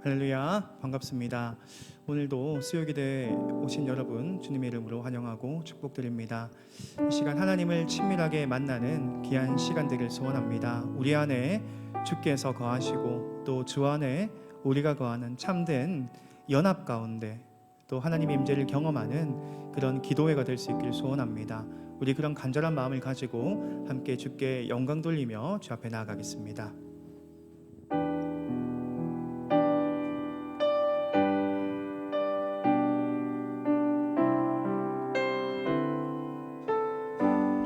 할렐루야, 반갑습니다. 오늘도 수요기대에 오신 여러분 주님의 이름으로 환영하고 축복드립니다. 이 시간 하나님을 친밀하게 만나는 귀한 시간 되길 소원합니다. 우리 안에 주께서 거하시고 또 주 안에 우리가 거하는 참된 연합 가운데 또 하나님의 임재를 경험하는 그런 기도회가 될 수 있길 소원합니다. 우리 그런 간절한 마음을 가지고 함께 주께 영광 돌리며 주 앞에 나아가겠습니다.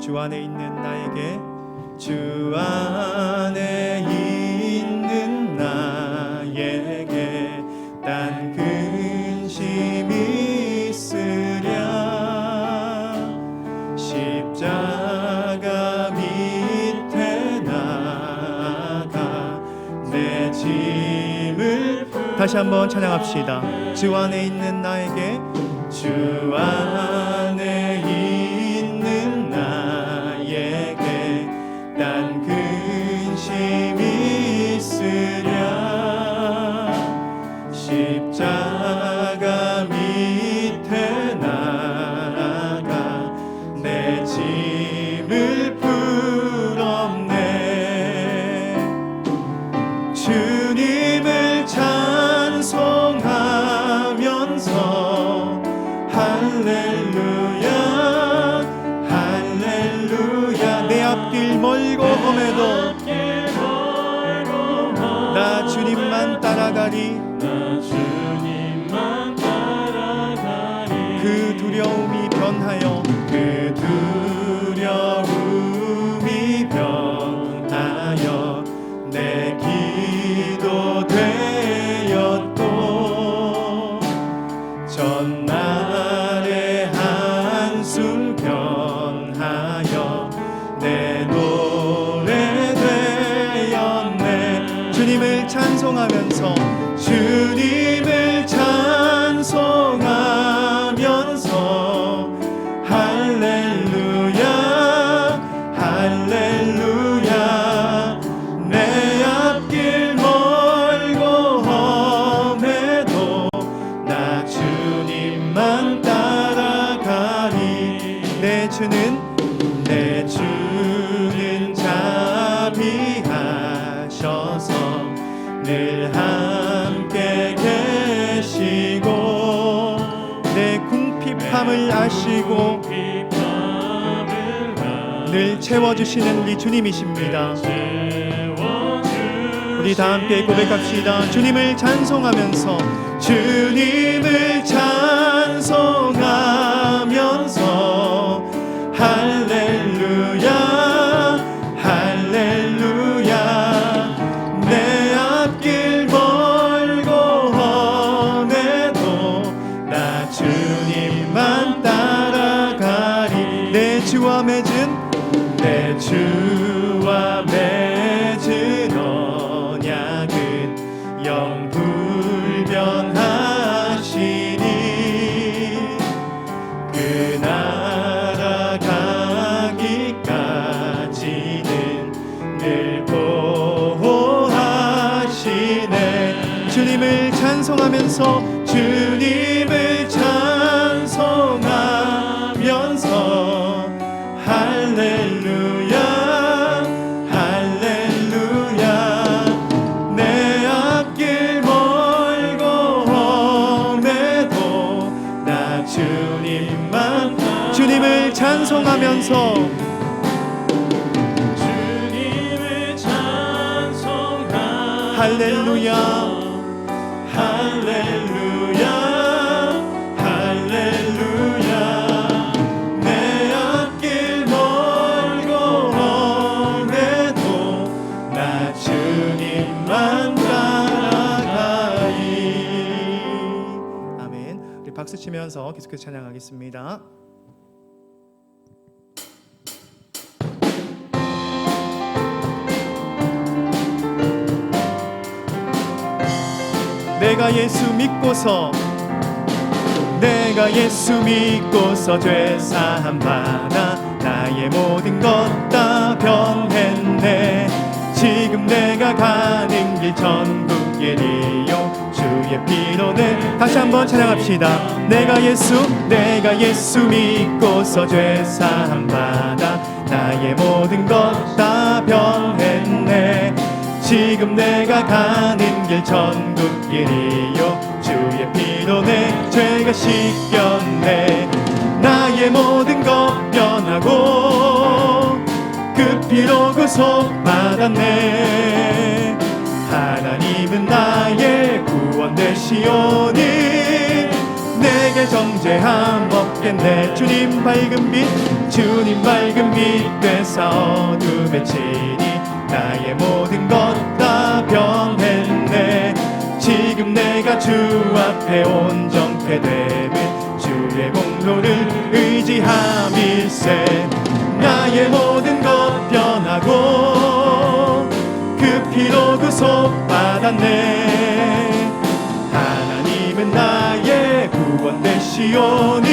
주 안에 있는 나에게, 주 안에 있는 나에게 딴 근심이 있으랴. 십자가 밑에 나가 내 짐을 다시 한번 찬양합시다. 주 안에 있는 나에게, 주 안에 있는 나에게 딴 근심이 있으랴. 십자가 밑에 나가 내 짐을 풀었네. 주님을 찬송하면서 할렐루야 할렐루야. 내 앞길 멀고 험해도 나 주님만 따라가리. 그 두려움이 변하여, 그 두려움이 변하여 내 기도 되었고, 전날의 한숨 변하여 내 노래 되었네. 주님을 찬송하면서, 주님을 찬송하면서 할렐루야 할렐루야. 내 앞길 멀고 험해도 나 주님만 따라가리. 내 주는 자비하셔서 늘 함께 계시고 내 궁핍함을 아시고 늘 채워주시는 우리 주님이십니다. 우리 다 함께 고백합시다. 주님을 찬송하면서, 주님을 찬송하면서 할렐루야 할렐루야. 내 앞길 멀고 험해도 나 주님만 따라가리. 내 주와 맺은 언약은 영불변하시니 그 나라 가기까지는 늘 보호하시네. 주님을 찬송하면서, 주님을 찬송하면서 할렐루야 할렐루야. 내 앞길 멀고 험해도 나 주님을 찬송하면서, 주님을 찬송하면서 할렐루야 할렐루야 할렐루야. 내 앞길 멀고 험해도 나 주님만 따라가리. 아멘. 우리 박수 치면서 계속해서 찬양하겠습니다. 내가 예수 믿고서 죄 사함 받아 나의 모든 것 다 변했네. 지금 내가 가는 길 천국 길이요 주 주의 피로 내 다시 한번 찬양합시다. 내가 예수 믿고서 죄 사함 받아 나의 모든 것 다 변했네. 지금 내가 가는 길 천국길이요 주의 피로 내 죄가 씻겼네. 나의 모든 것 변하고 그 피로 구속 받았네. 하나님은 나의 구원 되시오니 내게 정죄함 없겠네. 주님 밝은 빛 되사 어둠에 치니 나의 모든 것 다 변했네. 지금 내가 주 앞에 온전케 되면 주의 공로를 의지함일세. 나의 모든 것 변하고 그 피로 구속 받았네. 하나님은 나의 구원 되시오니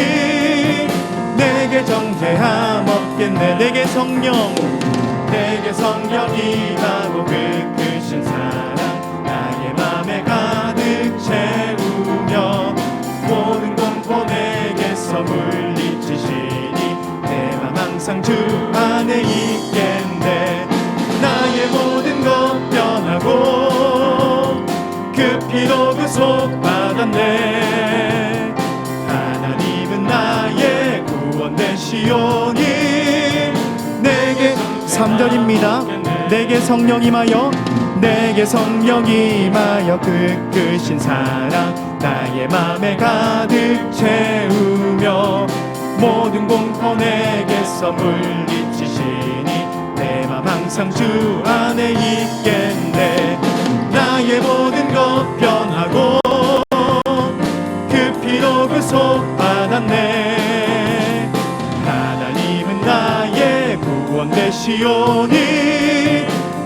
내게 정죄함 없겠네. 내게 성령 임하고 그 크신 사랑 나의 맘에 가득 채우며 모든 공포 내게서 물리치시니 내 맘 항상 주 안에 있겠네. 나의 모든 것 변하고 그 피로 구속 받았네. 하나님은 나의 구원 되시오니 내게 3절입니다. 내게 성령 임하여 그 크신 사랑 나의 맘에 가득 채우며 모든 공포 내게서 물리치시니 내 맘 항상 주 안에 있겠네. 나의 모든 것 변하고 그 피로 구속 받았네. 하나님은 나의 구원 되시오니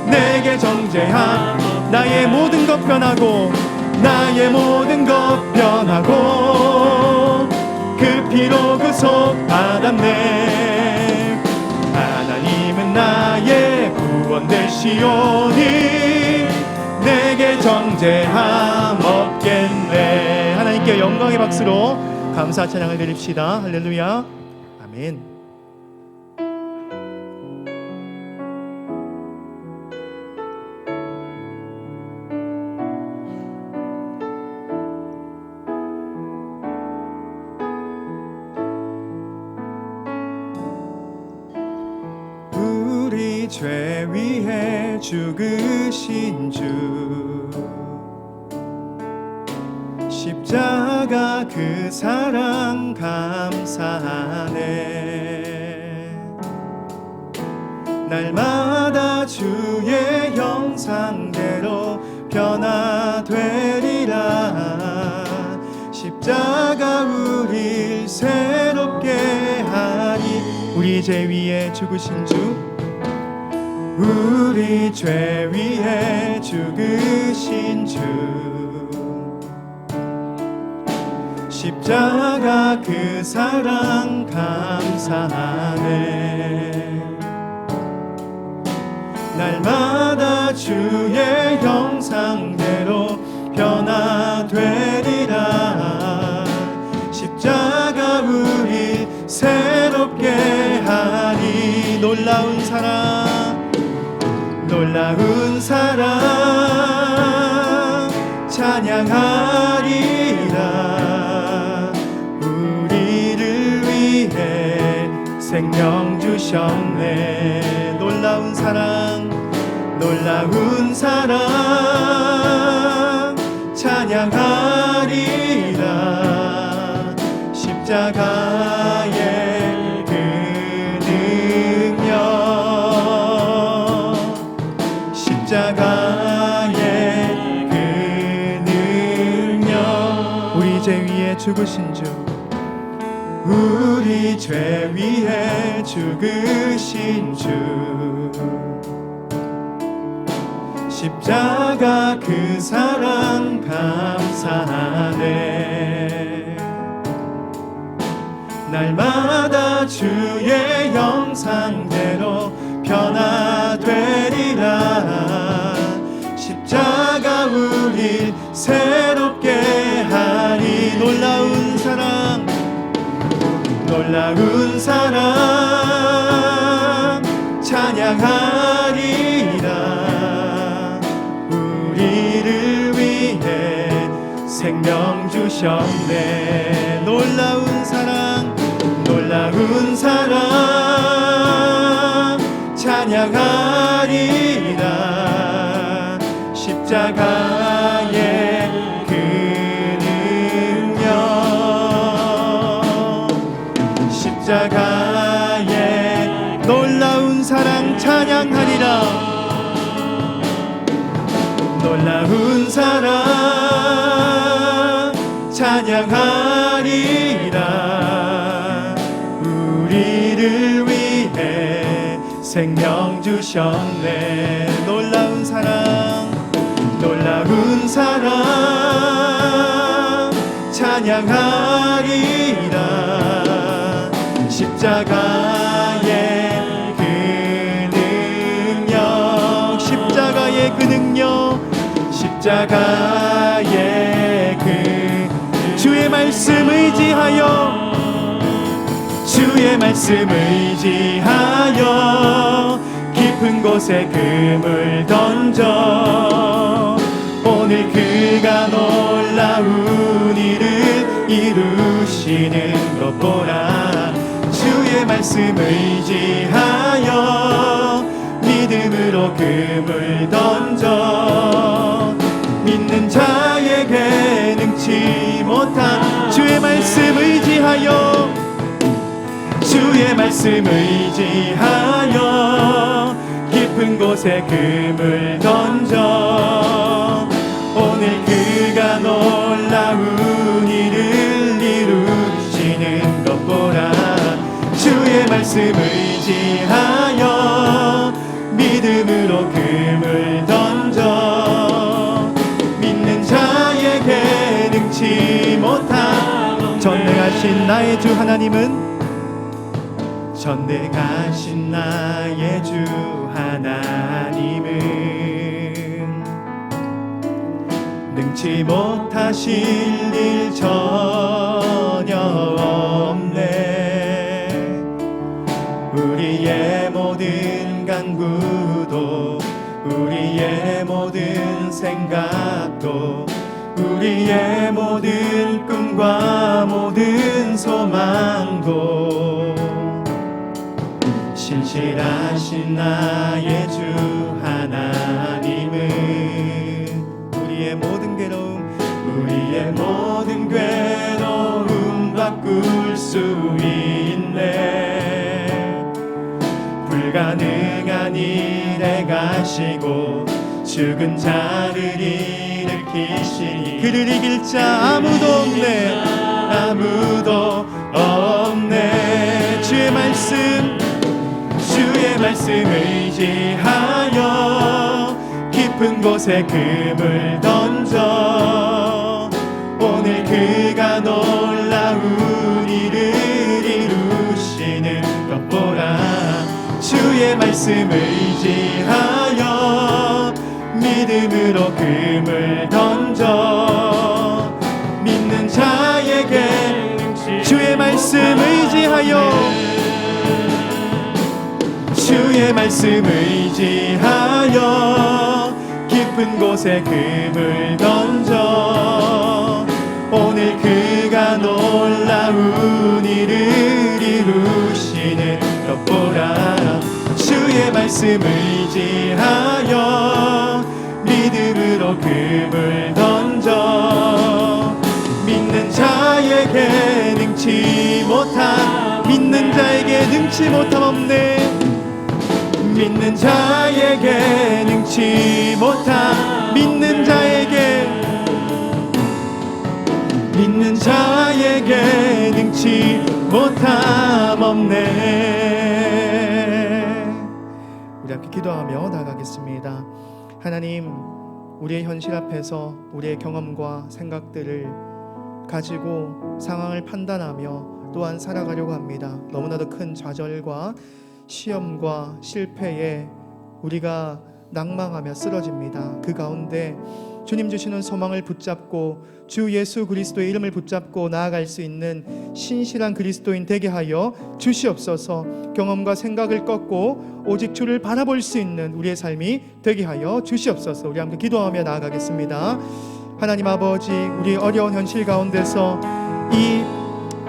내게 정죄한 나의 모든 것 변하고 그 피로 구속 받았네. 하나님은 나의 구원 되시오니 내게 정죄함 없겠네. 하나님께 영광의 박수로 감사 찬양을 드립시다. 할렐루야. 아멘. 우리 죄 위해 죽으신 주 십자가 그 사랑 감사하네. 날마다 주의 형상대로 변화되리라. 십자가 우릴 새롭게 하니 우리 죄 위에 죽으신 주 우리 죄 위에 죽으신 주 십자가 그 사랑 감사하네. 날마다 주의 형상대로 변화되리라. 십자가 우리 새롭게 하니 놀라운 사랑 찬양하리라. 우리를 위해 생명 주셨네. 놀라운 사랑 찬양하리라. 십자가의 그 능력 십자가의 그 능력 우리 죄 위에 죽으신 주 우리 죄 위에 죽으신 주 십자가 그 사랑 감사하네. 날마다 주의 형상대로 변화되리라. 십자가 우릴 새롭게 놀라운 사랑 찬양하리라. 우리를 위해 생명 주셨네. 놀라운 사랑 놀라운 사랑 찬양하리라. 십자가의 그 능력 십자가의 놀라운 사랑 찬양하리라. 놀라운 사랑 찬양하리라. 우리를 위해 생명 주셨네. 놀라운 사랑 놀라운 사랑 찬양하리라. 십자가의 그 능력 십자가의 그 능력 십자가의 그 주의 말씀 의지하여 주의 말씀 의지하여 깊은 곳에 금을 던져 오늘 그가 놀라운 일을 이루시는 것 보라. 주의 말씀 의지하여 믿음으로 금을 던져 믿는 자에게 능치 못한 주의 말씀 의지하여 주의 말씀 의지하여 깊은 곳에 금을 던져 오늘 그가 놀라운 일을 이루시는 것 보라. 주의 말씀 의지하여 믿음으로 금을 던져 믿는 자에게 능치 못한 전능하신 나의 주 하나님은 전능하신 나의 주 하나님은 능치 못하실 일 전혀 없네. 우리의 모든 간구도 우리의 모든 생각도 우리의 모든 꿈과 모든 소망도 신실하신 나의 주 하나님은 우리의 모든 괴로움 바꿀 수 있네. 불가능한 일에 가시고 죽은 자를 일으키시니 그를 이길 자 아무도 없네. 주의 말씀 의지하여 깊은 곳에 금을 던져 오늘 그가 놀라운 일을 이루시는 것 보라. 주의 말씀 의지하여 믿음으로 금을 던져 믿는 자에게 주의 말씀 의지하여 주의 말씀 의지하여 깊은 곳에 금을 던져 오늘 그가 놀라운 일을 이루시는 것 보라. 주의 말씀 의지하여 믿음으로 금을 던져 믿는 자에게 능치 못함 없네. 믿는 자에게 능치 못함 믿는 자에게 능치 못함 없네. 우리 함께 기도하며 나가겠습니다. 하나님, 우리의 현실 앞에서 우리의 경험과 생각들을 가지고 상황을 판단하며 또한 살아가려고 합니다. 너무나도 큰 좌절과 시험과 실패에 우리가 낭망하며 쓰러집니다. 그 가운데 주님 주시는 소망을 붙잡고 주 예수 그리스도의 이름을 붙잡고 나아갈 수 있는 신실한 그리스도인 되게 하여 주시옵소서. 경험과 생각을 꺾고 오직 주를 바라볼 수 있는 우리의 삶이 되게 하여 주시옵소서. 우리 함께 기도하며 나아가겠습니다. 하나님 아버지, 우리 어려운 현실 가운데서 이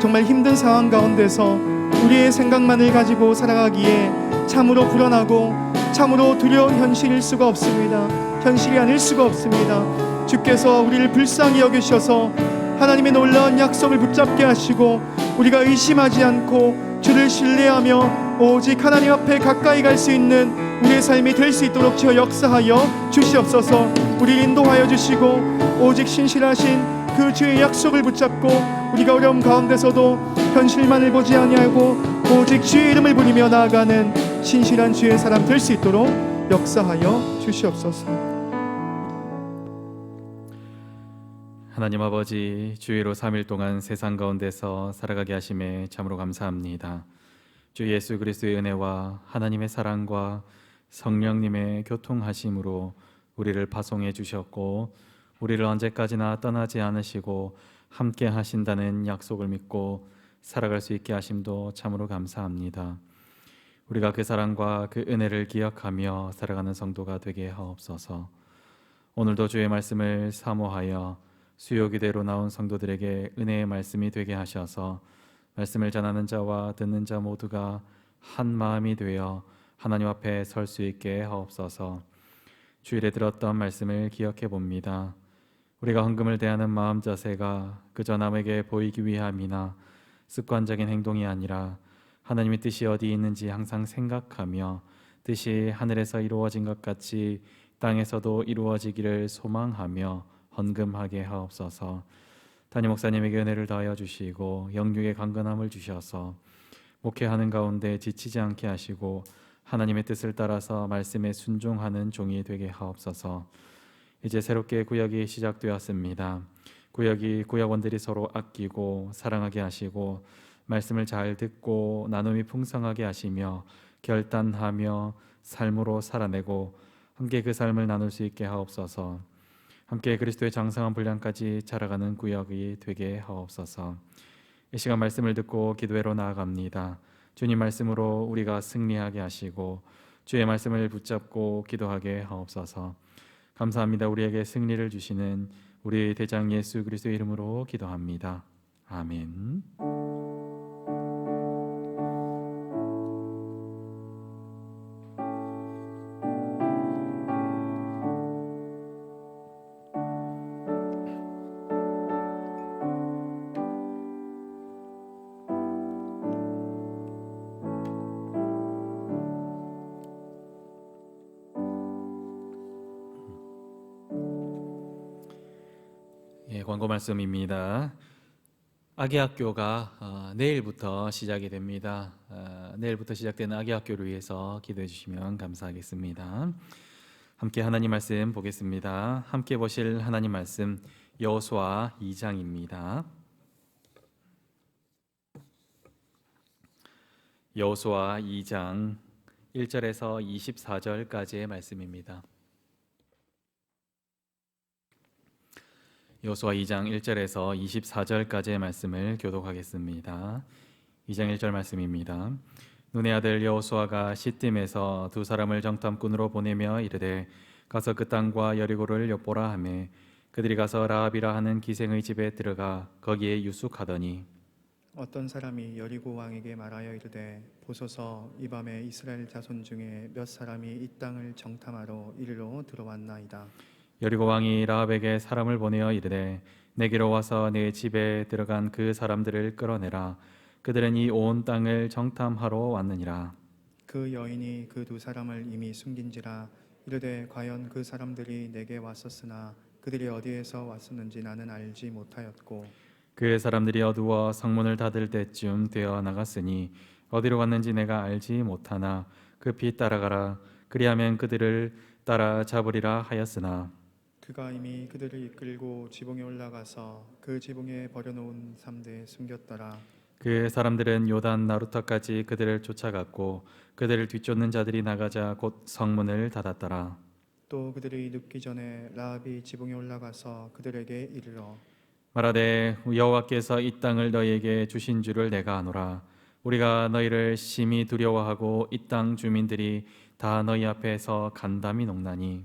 정말 힘든 상황 가운데서 우리의 생각만을 가지고 살아가기에 참으로 불안하고 참으로 두려운 현실일 수가 없습니다. 현실이 아닐 수가 없습니다. 주께서 우리를 불쌍히 여기셔서 하나님의 놀라운 약속을 붙잡게 하시고 우리가 의심하지 않고 주를 신뢰하며 오직 하나님 앞에 가까이 갈 수 있는 우리의 삶이 될 수 있도록 주여 역사하여 주시옵소서. 우리를 인도하여 주시고 오직 신실하신 그 주의 약속을 붙잡고 우리가 어려움 가운데서도 현실만을 보지 아니하고 오직 주의 이름을 부리며 나아가는 신실한 주의 사람 될 수 있도록 역사하여 주시옵소서. 하나님 아버지, 주의로 3일 동안 세상 가운데서 살아가게 하심에 참으로 감사합니다. 주 예수 그리스도의 은혜와 하나님의 사랑과 성령님의 교통하심으로 우리를 파송해 주셨고 우리를 언제까지나 떠나지 않으시고 함께 하신다는 약속을 믿고 살아갈 수 있게 하심도 참으로 감사합니다. 우리가 그 사랑과 그 은혜를 기억하며 살아가는 성도가 되게 하옵소서. 오늘도 주의 말씀을 사모하여 수요기대로 나온 성도들에게 은혜의 말씀이 되게 하셔서 말씀을 전하는 자와 듣는 자 모두가 한 마음이 되어 하나님 앞에 설 수 있게 하옵소서. 주일에 들었던 말씀을 기억해 봅니다. 우리가 헌금을 대하는 마음 자세가 그저 남에게 보이기 위함이나 습관적인 행동이 아니라 하나님의 뜻이 어디 있는지 항상 생각하며 뜻이 하늘에서 이루어진 것 같이 땅에서도 이루어지기를 소망하며 헌금하게 하옵소서. 담임 목사님에게 은혜를 더하여 주시고 영육의 강건함을 주셔서 목회하는 가운데 지치지 않게 하시고 하나님의 뜻을 따라서 말씀에 순종하는 종이 되게 하옵소서. 이제 새롭게 구역이 시작되었습니다. 구역원들이 서로 아끼고 사랑하게 하시고 말씀을 잘 듣고 나눔이 풍성하게 하시며 결단하며 삶으로 살아내고 함께 그 삶을 나눌 수 있게 하옵소서. 함께 그리스도의 장성한 분량까지 자라가는 구역이 되게 하옵소서. 이 시간 말씀을 듣고 기도회로 나아갑니다. 주님 말씀으로 우리가 승리하게 하시고 주의 말씀을 붙잡고 기도하게 하옵소서. 감사합니다. 우리에게 승리를 주시는 우리 대장 예수 그리스도의 이름으로 기도합니다. 아멘. 광고 말씀입니다. 아기학교가 내일부터 시작이 됩니다. 내일부터 시작되는 아기학교를 위해서 기도해 주시면 감사하겠습니다. 함께 하나님 말씀 보겠습니다. 함께 보실 하나님 말씀 여호수아 2장입니다. 여호수아 2장 1절에서 24절까지의 말씀입니다. 여호수아 2장 1절에서 24절까지의 말씀을 교독하겠습니다. 2장 1절 말씀입니다. 눈의 아들 여호수아가 시딤에서 두 사람을 정탐꾼으로 보내며 이르되 가서 그 땅과 여리고를 엿보라 하매 그들이 가서 라합이라 하는 기생의 집에 들어가 거기에 유숙하더니 어떤 사람이 여리고 왕에게 말하여 이르되 보소서 이 밤에 이스라엘 자손 중에 몇 사람이 이 땅을 정탐하러 이리로 들어왔나이다. 여리고 왕이 라합에게 사람을 보내어 이르되 내게로 와서 내 집에 들어간 그 사람들을 끌어내라. 그들은 이 온 땅을 정탐하러 왔느니라. 그 여인이 그 두 사람을 이미 숨긴지라 이르되 과연 그 사람들이 내게 왔었으나 그들이 어디에서 왔었는지 나는 알지 못하였고 그 사람들이 어두워 성문을 닫을 때쯤 되어 나갔으니 어디로 갔는지 내가 알지 못하나 급히 따라가라. 그리하면 그들을 따라 잡으리라 하였으나 그가 이미 그들을 이끌고 지붕에 올라가서 그 지붕에 버려놓은 삼대에 숨겼더라. 그 사람들은 요단 나루터까지 그들을 쫓아갔고 그들을 뒤쫓는 자들이 나가자 곧 성문을 닫았더라. 또 그들이 눕기 전에 라합이 지붕에 올라가서 그들에게 이르러 말하되 여호와께서 이 땅을 너희에게 주신 줄을 내가 아노라. 우리가 너희를 심히 두려워하고 이 땅 주민들이 다 너희 앞에서 간담이 녹나니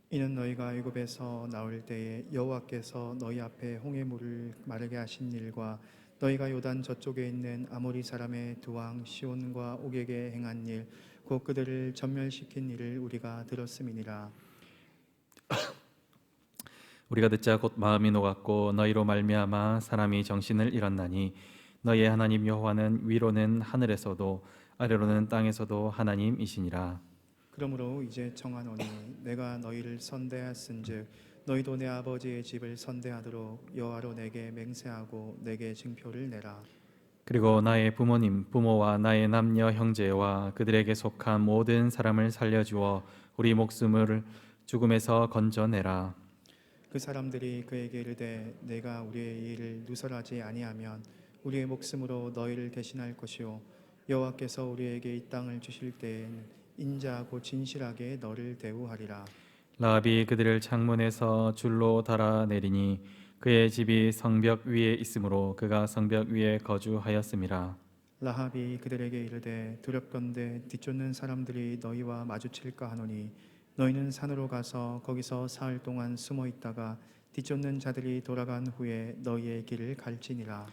이는 너희가 애굽에서 나올 때에 여호와께서 너희 앞에 홍해 물을 마르게 하신 일과 너희가 요단 저쪽에 있는 아모리 사람의 두 왕 시온과 옥에게 행한 일 곧 그들을 전멸시킨 일을 우리가 들었음이니라. 우리가 듣자 곧 마음이 녹았고 너희로 말미암아 사람이 정신을 잃었나니 너희의 하나님 여호와는 위로는 하늘에서도 아래로는 땅에서도 하나님이시니라. 그러므로 이제 청하노니 내가 너희를 선대하였은즉 너희도 내 아버지의 집을 선대하도록 여호와로 내게 맹세하고 내게 증표를 내라. 그리고 나의 부모님 부모와 나의 남녀 형제와 그들에게 속한 모든 사람을 살려주어 우리 목숨을 죽음에서 건져내라. 그 사람들이 그에게 이르되 내가 우리의 일을 누설하지 아니하면 우리의 목숨으로 너희를 대신할 것이요 여호와께서 우리에게 이 땅을 주실 때엔 인자하고 진실하게 너를 대우하리라. 라합이 그들을 창문에서 줄로 달아내리니 그의 집이 성벽 위에 있으므로 그가 성벽 위에 거주하였음이라. 라합이 그들에게 이르되 두렵건대 뒤쫓는 사람들이 너희와 마주칠까 하노니 너희는 산으로 가서 거기서 사흘 동안 숨어 있다가 뒤쫓는 자들이 돌아간 후에 너희의 길을 갈지니라.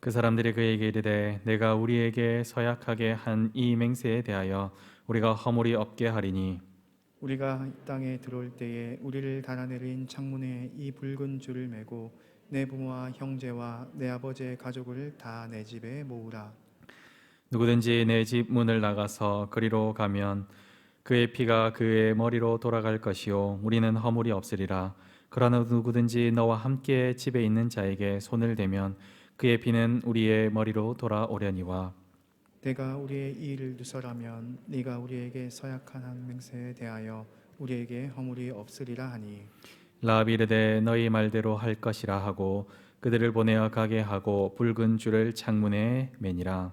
그 사람들이 그에게 이르되 내가 우리에게 서약하게 한 이 맹세에 대하여 우리가 허물이 없게 하리니 우리가 이 땅에 들어올 때에 우리를 달아내린 창문에 이 붉은 줄을 매고 내 부모와 형제와 내 아버지의 가족을 다 내 집에 모으라. 누구든지 내 집 문을 나가서 그리로 가면 그의 피가 그의 머리로 돌아갈 것이요 우리는 허물이 없으리라. 그러나 누구든지 너와 함께 집에 있는 자에게 손을 대면 그의 피는 우리의 머리로 돌아오려니와 내가 우리의 이 일을 누설하면 네가 우리에게 서약한 한 맹세에 대하여 우리에게 허물이 없으리라 하니 라합이 이르되 너희 말대로 할 것이라 하고 그들을 보내어 가게 하고 붉은 줄을 창문에 매니라.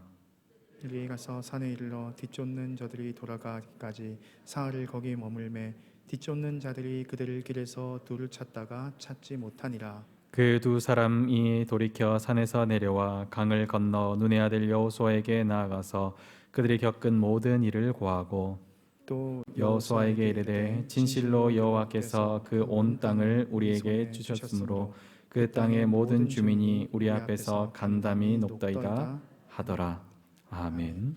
그들이 가서 산에 이르러 뒤쫓는 저들이 돌아가기까지 사흘을 거기 머물매 뒤쫓는 자들이 그들을 길에서 두루 찾다가 찾지 못하니라. 그 두 사람이 돌이켜 산에서 내려와 강을 건너 눈의 아들 여호수아에게 나아가서 그들이 겪은 모든 일을 고하고 또 여호수아에게 이르되 진실로 여호와께서 그 온 땅을 우리에게 주셨으므로 그 땅의 모든 주민이 우리 앞에서 간담이 높더이다 하더라. 아멘.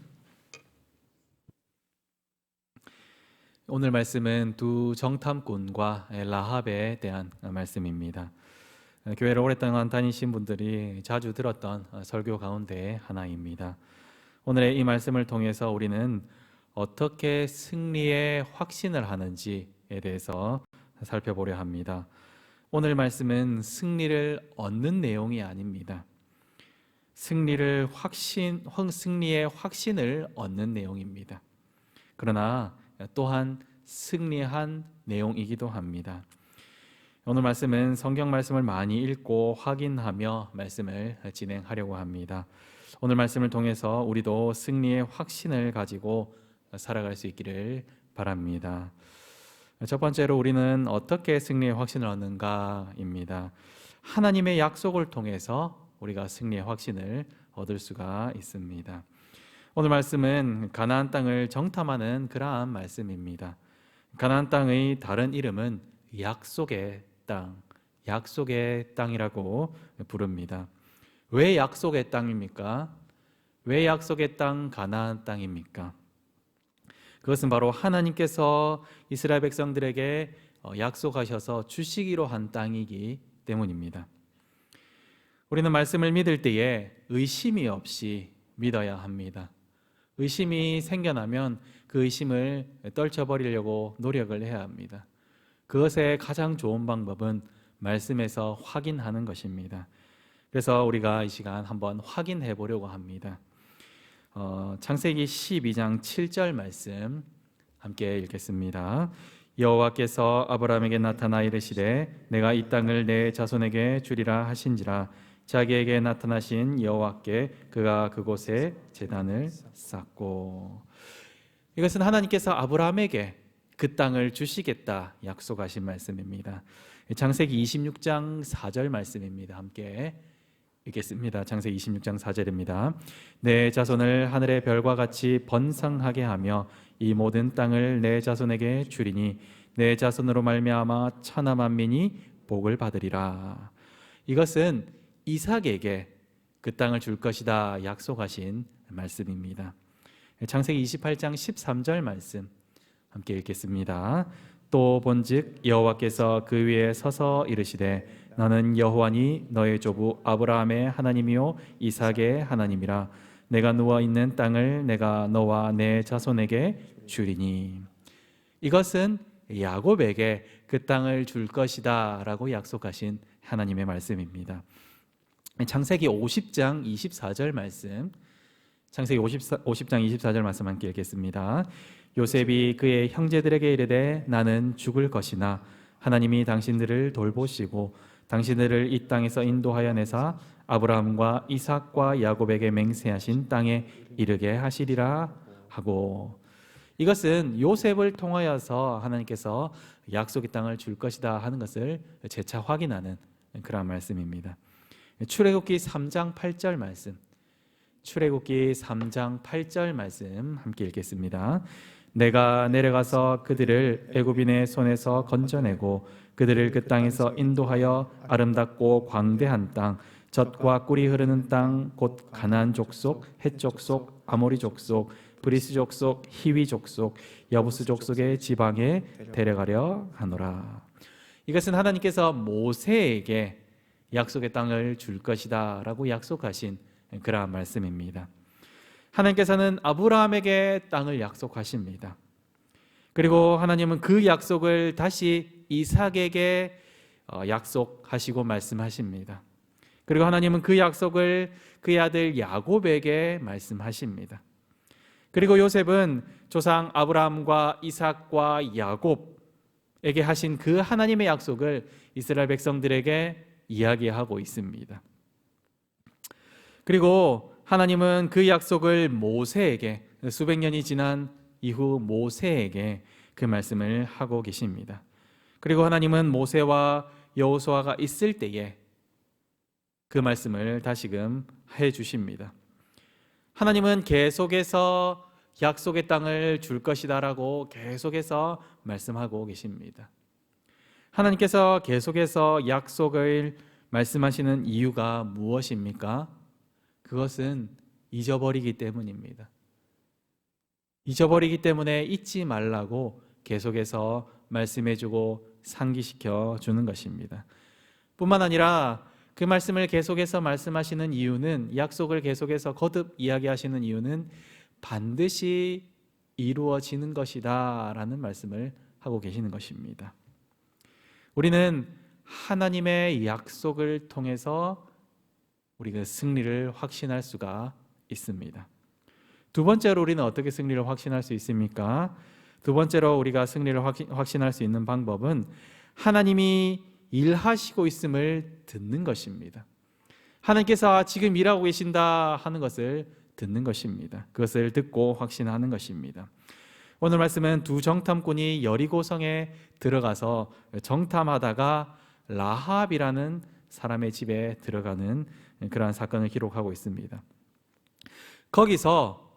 오늘 말씀은 두 정탐꾼과 라합에 대한 말씀입니다. 교회를 오랫동안 다니신 분들이 자주 들었던 설교 가운데 하나입니다. 오늘의 이 말씀을 통해서 우리는 어떻게 승리의 확신을 하는지에 대해서 살펴보려 합니다. 오늘 말씀은 승리를 얻는 내용이 아닙니다. 승리의 확신을 얻는 내용입니다. 그러나 또한 승리한 내용이기도 합니다. 오늘 말씀은 성경 말씀을 많이 읽고 확인하며 말씀을 진행하려고 합니다. 오늘 말씀을 통해서 우리도 승리의 확신을 가지고 살아갈 수 있기를 바랍니다. 첫 번째로 우리는 어떻게 승리의 확신을 얻는가입니다. 하나님의 약속을 통해서 우리가 승리의 확신을 얻을 수가 있습니다. 오늘 말씀은 가나안 땅을 정탐하는 그러한 말씀입니다. 가나안 땅의 다른 이름은 약속의 땅, 약속의 땅이라고 부릅니다. 왜 약속의 땅입니까? 왜 약속의 땅 가나안 땅입니까? 그것은 바로 하나님께서 이스라엘 백성들에게 약속하셔서 주시기로 한 땅이기 때문입니다. 우리는 말씀을 믿을 때에 의심이 없이 믿어야 합니다. 의심이 생겨나면 그 의심을 떨쳐버리려고 노력을 해야 합니다. 그것의 가장 좋은 방법은 말씀에서 확인하는 것입니다. 그래서 우리가 이 시간 한번 확인해 보려고 합니다. 창세기 12장 7절 말씀 함께 읽겠습니다. 여호와께서 아브라함에게 나타나 이르시되 내가 이 땅을 내 자손에게 주리라 하신지라. 자기에게 나타나신 여호와께 그가 그곳에 제단을 쌓고. 이것은 하나님께서 아브라함에게 그 땅을 주시겠다 약속하신 말씀입니다. 창세기 26장 4절 말씀입니다. 함께 읽겠습니다. 창세기 26장 4절입니다. 내 자손을 하늘의 별과 같이 번성하게 하며 이 모든 땅을 내 자손에게 주리니 내 자손으로 말미암아 천하 만민이 복을 받으리라. 이것은 이삭에게 그 땅을 줄 것이다 약속하신 말씀입니다. 창세기 28장 13절 말씀 함께 읽겠습니다. 또 본즉 여호와께서 그 위에 서서 이르시되 나는 여호와니 너의 조부 아브라함의 하나님이요 이삭의 하나님이라. 내가 누워 있는 땅을 내가 너와 내 자손에게 주리니. 이것은 야곱에게 그 땅을 줄 것이다 라고 약속하신 하나님의 말씀입니다. 창세기 50장 24절 말씀, 창세기 50장 24절 말씀 함께 읽겠습니다. 요셉이 그의 형제들에게 이르되 나는 죽을 것이나 하나님이 당신들을 돌보시고 당신들을 이 땅에서 인도하여 내사 아브라함과 이삭과 야곱에게 맹세하신 땅에 이르게 하시리라 하고, 이것은 요셉을 통하여서 하나님께서 약속의 땅을 줄 것이다 하는 것을 재차 확인하는 그런 말씀입니다. 출애굽기 3장 8절 말씀, 출애굽기 3장 8절 말씀 함께 읽겠습니다. 내가 내려가서 그들을 애굽인의 손에서 건져내고 그들을 그 땅에서 인도하여 아름답고 광대한 땅, 젖과 꿀이 흐르는 땅, 곧 가나안 족속, 헷 족속, 아모리 족속, 브리스 족속, 히위 족속, 여부스 족속의 지방에 데려가려 하노라. 이것은 하나님께서 모세에게 약속의 땅을 줄 것이다 라고 약속하신 그러한 말씀입니다. 하나님께서는 아브라함에게 땅을 약속하십니다. 그리고 하나님은 그 약속을 다시 이삭에게 약속하시고 말씀하십니다. 그리고 하나님은 그 약속을 그의 아들 야곱에게 말씀하십니다. 그리고 요셉은 조상 아브라함과 이삭과 야곱에게 하신 그 하나님의 약속을 이스라엘 백성들에게 이야기하고 있습니다. 그리고 하나님은 그 약속을 모세에게, 수백 년이 지난 이후 모세에게 그 말씀을 하고 계십니다. 그리고 하나님은 모세와 여호수아가 있을 때에 그 말씀을 다시금 해 주십니다. 하나님은 계속해서 약속의 땅을 줄 것이다라고 계속해서 말씀하고 계십니다. 하나님께서 계속해서 약속을 말씀하시는 이유가 무엇입니까? 그것은 잊어버리기 때문입니다. 잊어버리기 때문에 잊지 말라고 계속해서 말씀해주고 상기시켜 주는 것입니다. 뿐만 아니라 그 말씀을 계속해서 말씀하시는 이유는, 약속을 계속해서 거듭 이야기하시는 이유는 반드시 이루어지는 것이다 라는 말씀을 하고 계시는 것입니다. 우리는 하나님의 약속을 통해서 우리가 승리를 확신할 수가 있습니다. 두 번째로 우리는 어떻게 승리를 확신할 수 있습니까? 두 번째로 우리가 승리를 확신할 수 있는 방법은 하나님이 일하시고 있음을 듣는 것입니다. 하나님께서 지금 일하고 계신다 하는 것을 듣는 것입니다. 그것을 듣고 확신하는 것입니다. 오늘 말씀은 두 정탐꾼이 여리고성에 들어가서 정탐하다가 라합이라는 사람의 집에 들어가는 그러한 사건을 기록하고 있습니다. 거기서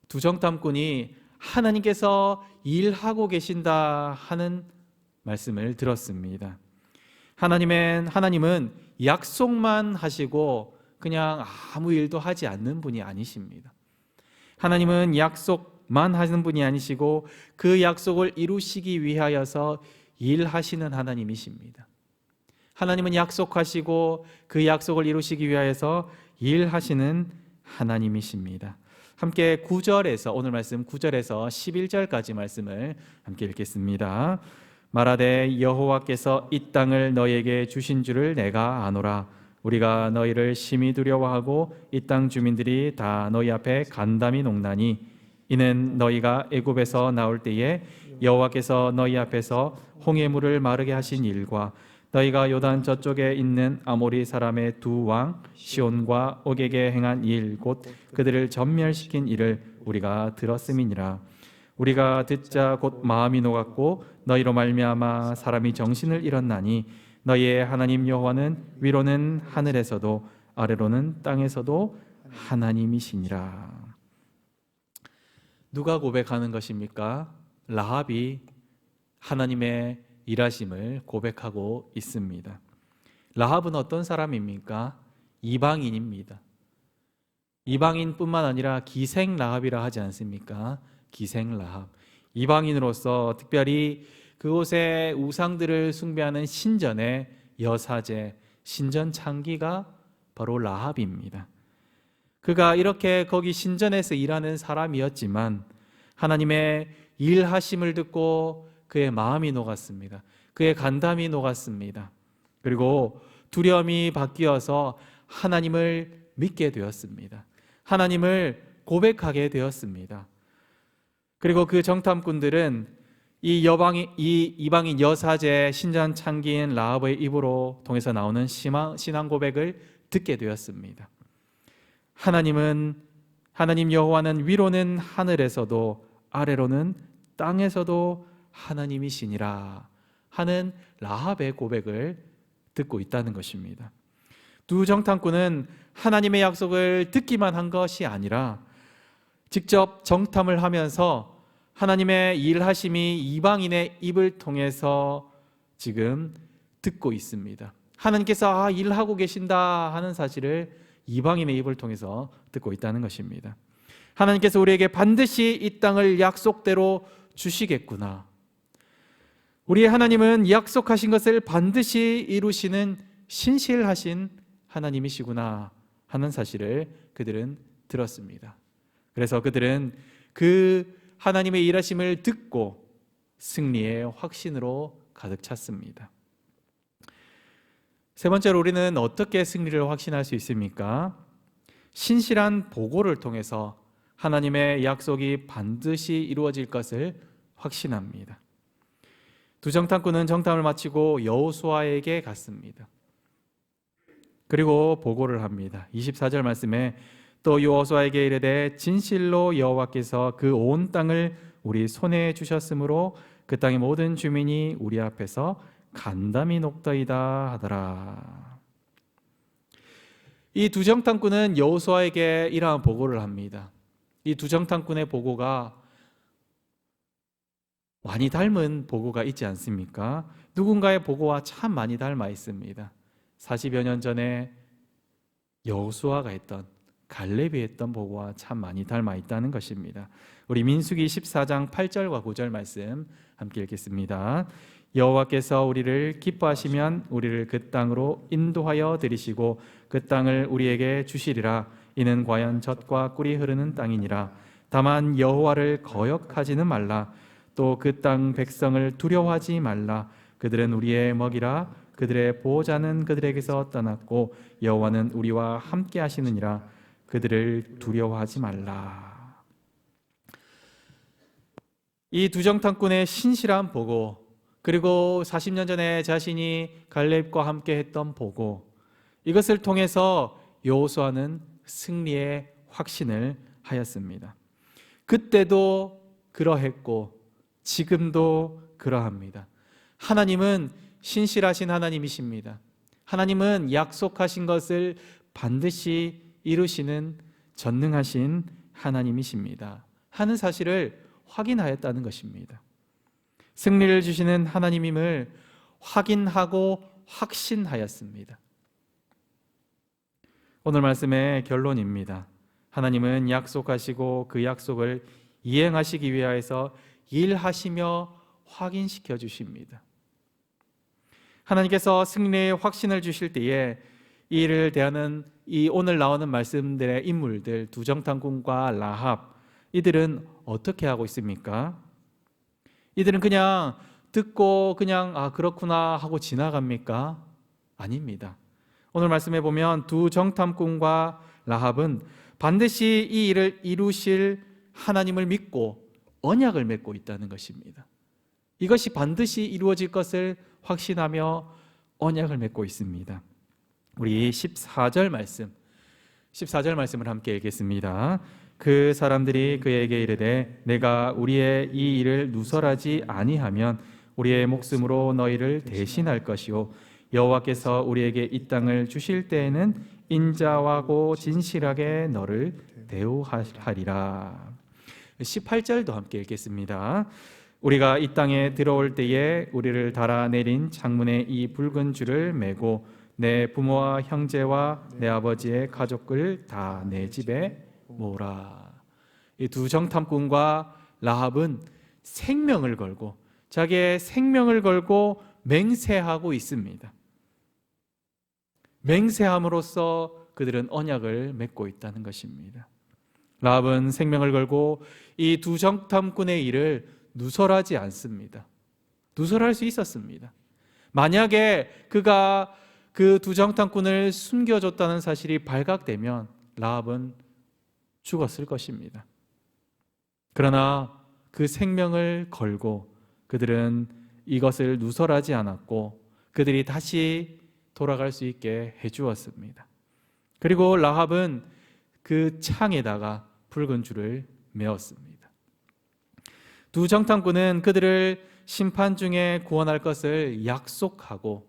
두 정탐꾼이 하나님께서 일하고 계신다 하는 말씀을 들었습니다. 하나님은 약속만 하시고 그냥 아무 일도 하지 않는 분이 아니십니다. 하나님은 약속만 하는 분이 아니시고 그 약속을 이루시기 위하여서 일하시는 하나님이십니다. 하나님은 약속하시고 그 약속을 이루시기 위하여서 일하시는 하나님이십니다. 함께 9절에서, 오늘 말씀 9절에서 11절까지 말씀을 함께 읽겠습니다. 말하되 여호와께서 이 땅을 너희에게 주신 줄을 내가 아노라. 우리가 너희를 심히 두려워하고 이 땅 주민들이 다 너희 앞에 간담이 녹나니 이는 너희가 애굽에서 나올 때에 여호와께서 너희 앞에서 홍해물을 마르게 하신 일과 너희가 요단 저쪽에 있는 아모리 사람의 두 왕 시온과 옥에게 행한 일, 곧 그들을 전멸시킨 일을 우리가 들었음이니라. 우리가 듣자 곧 마음이 녹았고 너희로 말미암아 사람이 정신을 잃었나니 너희의 하나님 여호와는 위로는 하늘에서도 아래로는 땅에서도 하나님이시니라. 누가 고백하는 것입니까? 라합이 하나님의 일하심을 고백하고 있습니다. 라합은 어떤 사람입니까? 이방인입니다. 이방인뿐만 아니라 기생 라합이라 하지 않습니까? 기생 라합. 이방인으로서 특별히 그곳의 우상들을 숭배하는 신전의 여사제, 신전 창기가 바로 라합입니다. 그가 이렇게 거기 신전에서 일하는 사람이었지만 하나님의 일하심을 듣고 그의 마음이 녹았습니다. 그의 간담이 녹았습니다. 그리고 두려움이 바뀌어서 하나님을 믿게 되었습니다. 하나님을 고백하게 되었습니다. 그리고 그 정탐꾼들은 이 이방인 여사제 신전 창기인 라합의 입으로 통해서 나오는 신앙 고백을 듣게 되었습니다. 하나님 여호와는 위로는 하늘에서도 아래로는 땅에서도 하나님이시니라 하는 라합의 고백을 듣고 있다는 것입니다. 두 정탐꾼은 하나님의 약속을 듣기만 한 것이 아니라 직접 정탐을 하면서 하나님의 일하심이 이방인의 입을 통해서 지금 듣고 있습니다. 하나님께서 일하고 계신다 하는 사실을 이방인의 입을 통해서 듣고 있다는 것입니다. 하나님께서 우리에게 반드시 이 땅을 약속대로 주시겠구나. 우리의 하나님은 약속하신 것을 반드시 이루시는 신실하신 하나님이시구나 하는 사실을 그들은 들었습니다. 그래서 그들은 그 하나님의 일하심을 듣고 승리의 확신으로 가득 찼습니다. 세 번째로 우리는 어떻게 승리를 확신할 수 있습니까? 신실한 보고를 통해서 하나님의 약속이 반드시 이루어질 것을 확신합니다. 두 정탐꾼은 정탐을 마치고 여호수아에게 갔습니다. 그리고 보고를 합니다. 24절 말씀에 또 여호수아에게 이르되 진실로 여호와께서 그 온 땅을 우리 손에 주셨으므로 그 땅의 모든 주민이 우리 앞에서 간담이 녹더이다 하더라. 이 두 정탐꾼은 여호수아에게 이러한 보고를 합니다. 이 두 정탐꾼의 보고가 많이 닮은 보고가 있지 않습니까? 누군가의 보고와 참 많이 닮아 있습니다. 40여 년 전에 여호수아가 했던, 갈렙이 했던 보고와 참 많이 닮아 있다는 것입니다. 우리 민수기 14장 8절과 9절 말씀 함께 읽겠습니다. 여호와께서 우리를 기뻐하시면 우리를 그 땅으로 인도하여 들이시고 그 땅을 우리에게 주시리라. 이는 과연 젖과 꿀이 흐르는 땅이니라. 다만 여호와를 거역하지는 말라. 또 그 땅 백성을 두려워하지 말라. 그들은 우리의 먹이라. 그들의 보호자는 그들에게서 떠났고 여호와는 우리와 함께 하시느니라. 그들을 두려워하지 말라. 이 두 정탐꾼의 신실한 보고, 그리고 40년 전에 자신이 갈렙과 함께 했던 보고, 이것을 통해서 여호수아는 승리의 확신을 하였습니다. 그때도 그러했고 지금도 그러합니다. 하나님은 신실하신 하나님이십니다. 하나님은 약속하신 것을 반드시 이루시는 전능하신 하나님이십니다 하는 사실을 확인하였다는 것입니다. 승리를 주시는 하나님임을 확인하고 확신하였습니다. 오늘 말씀의 결론입니다. 하나님은 약속하시고 그 약속을 이행하시기 위하여서 일하시며 확인시켜 주십니다. 하나님께서 승리의 확신을 주실 때에 이 일을 대하는 이 오늘 나오는 말씀들의 인물들, 두 정탐꾼과 라합, 이들은 어떻게 하고 있습니까? 이들은 그냥 듣고 그냥 그렇구나 하고 지나갑니까? 아닙니다. 오늘 말씀해 보면 두 정탐꾼과 라합은 반드시 이 일을 이루실 하나님을 믿고 언약을 맺고 있다는 것입니다. 이것이 반드시 이루어질 것을 확신하며 언약을 맺고 있습니다. 우리 14절 말씀을 함께 읽겠습니다. 그 사람들이 그에게 이르되 내가 우리의 이 일을 누설하지 아니하면 우리의 목숨으로 너희를 대신할 것이요 여호와께서 우리에게 이 땅을 주실 때에는 인자하고 진실하게 너를 대우하리라. 18절도 함께 읽겠습니다. 우리가 이 땅에 들어올 때에 우리를 달아내린 창문에 이 붉은 줄을 매고 내 부모와 형제와 내 아버지의 가족을 다 내 집에 모으라. 이 두 정탐꾼과 라합은 생명을 걸고 자기의 생명을 걸고 맹세하고 있습니다. 맹세함으로써 그들은 언약을 맺고 있다는 것입니다. 라합은 생명을 걸고 이 두 정탐꾼의 일을 누설하지 않습니다. 누설할 수 있었습니다. 만약에 그가 그 두 정탐꾼을 숨겨줬다는 사실이 발각되면 라합은 죽었을 것입니다. 그러나 그 생명을 걸고 그들은 이것을 누설하지 않았고 그들이 다시 돌아갈 수 있게 해주었습니다. 그리고 라합은 그 창에다가 붉은 줄을 메었습니다. 두 정탐꾼은 그들을 심판 중에 구원할 것을 약속하고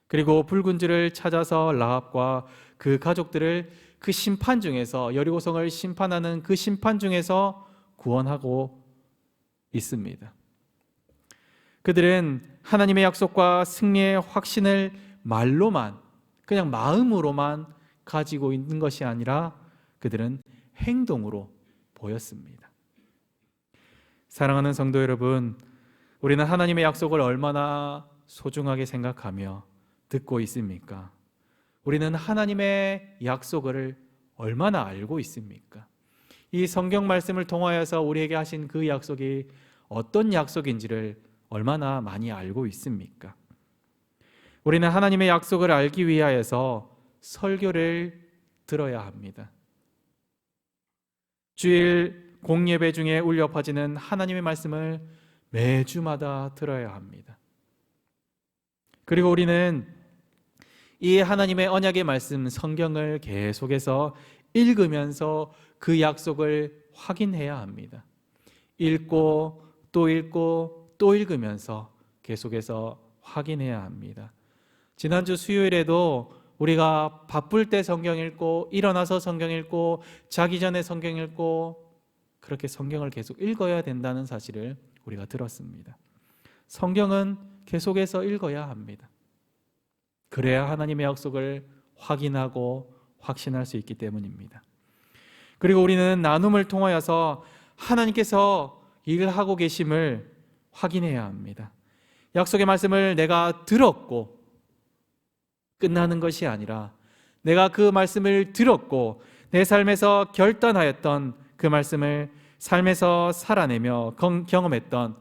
그리고 붉은 줄을 찾아서 라합과 그 가족들을 그 심판 중에서 여리고성을 심판하는 그 심판 중에서 구원하고 있습니다. 그들은 하나님의 약속과 승리의 확신을 말로만 그냥 마음으로만 가지고 있는 것이 아니라 그들은 행동으로 보였습니다. 사랑하는 성도 여러분, 우리는 하나님의 약속을 얼마나 소중하게 생각하며 듣고 있습니까? 우리는 하나님의 약속을 얼마나 알고 있습니까? 이 성경 말씀을 통하여서 우리에게 하신 그 약속이 어떤 약속인지를 얼마나 많이 알고 있습니까? 우리는 하나님의 약속을 알기 위하여서 설교를 들어야 합니다. 주일 공예배 중에 울려 퍼지는 하나님의 말씀을 매주마다 들어야 합니다. 그리고 우리는 이 하나님의 언약의 말씀 성경을 계속해서 읽으면서 그 약속을 확인해야 합니다. 읽고 또 읽으면서 계속해서 확인해야 합니다. 지난주 수요일에도 우리가 바쁠 때 성경 읽고 일어나서 성경 읽고 자기 전에 성경 읽고 그렇게 성경을 계속 읽어야 된다는 사실을 우리가 들었습니다. 성경은 계속해서 읽어야 합니다. 그래야 하나님의 약속을 확인하고 확신할 수 있기 때문입니다. 그리고 우리는 나눔을 통하여서 하나님께서 일을 하고 계심을 확인해야 합니다. 약속의 말씀을 내가 들었고 끝나는 것이 아니라 내가 그 말씀을 들었고 내 삶에서 결단하였던 그 말씀을 삶에서 살아내며 경험했던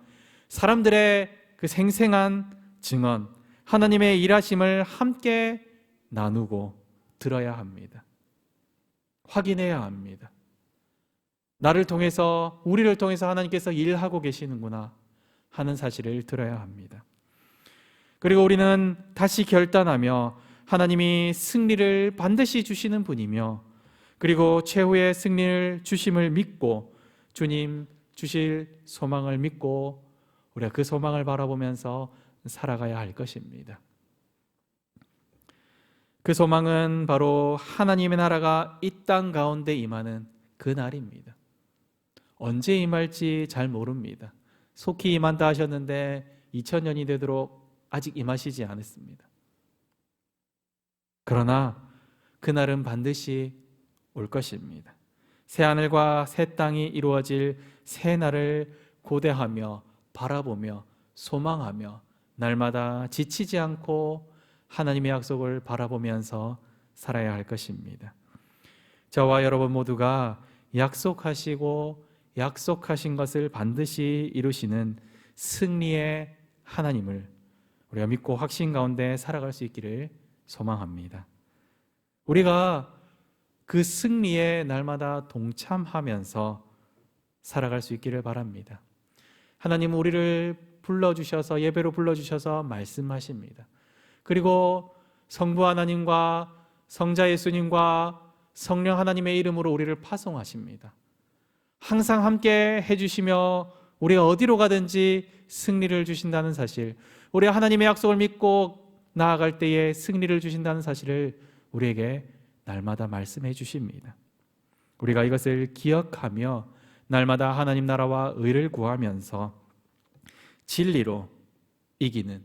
사람들의 그 생생한 증언, 하나님의 일하심을 함께 나누고 들어야 합니다. 확인해야 합니다. 나를 통해서, 우리를 통해서 하나님께서 일하고 계시는구나 하는 사실을 들어야 합니다. 그리고 우리는 다시 결단하며 하나님이 승리를 반드시 주시는 분이며 그리고 최후의 승리를 주심을 믿고 주님 주실 소망을 믿고 우리가 그 소망을 바라보면서 살아가야 할 것입니다. 그 소망은 바로 하나님의 나라가 이 땅 가운데 임하는 그 날입니다. 언제 임할지 잘 모릅니다. 속히 임한다 하셨는데 2000년이 되도록 아직 임하시지 않았습니다. 그러나 그날은 반드시 올 것입니다. 새 하늘과 새 땅이 이루어질 새 날을 고대하며 바라보며 소망하며 날마다 지치지 않고 하나님의 약속을 바라보면서 살아야 할 것입니다. 저와 여러분 모두가 약속하시고 약속하신 것을 반드시 이루시는 승리의 하나님을 우리가 믿고 확신 가운데 살아갈 수 있기를 소망합니다. 우리가 그 승리에 날마다 동참하면서 살아갈 수 있기를 바랍니다. 하나님은 우리를 불러주셔서 예배로 불러주셔서 말씀하십니다. 그리고 성부 하나님과 성자 예수님과 성령 하나님의 이름으로 우리를 파송하십니다. 항상 함께 해주시며 우리가 어디로 가든지 승리를 주신다는 사실, 우리가 하나님의 약속을 믿고 나아갈 때에 승리를 주신다는 사실을 우리에게 날마다 말씀해 주십니다. 우리가 이것을 기억하며 날마다 하나님 나라와 의를 구하면서 진리로 이기는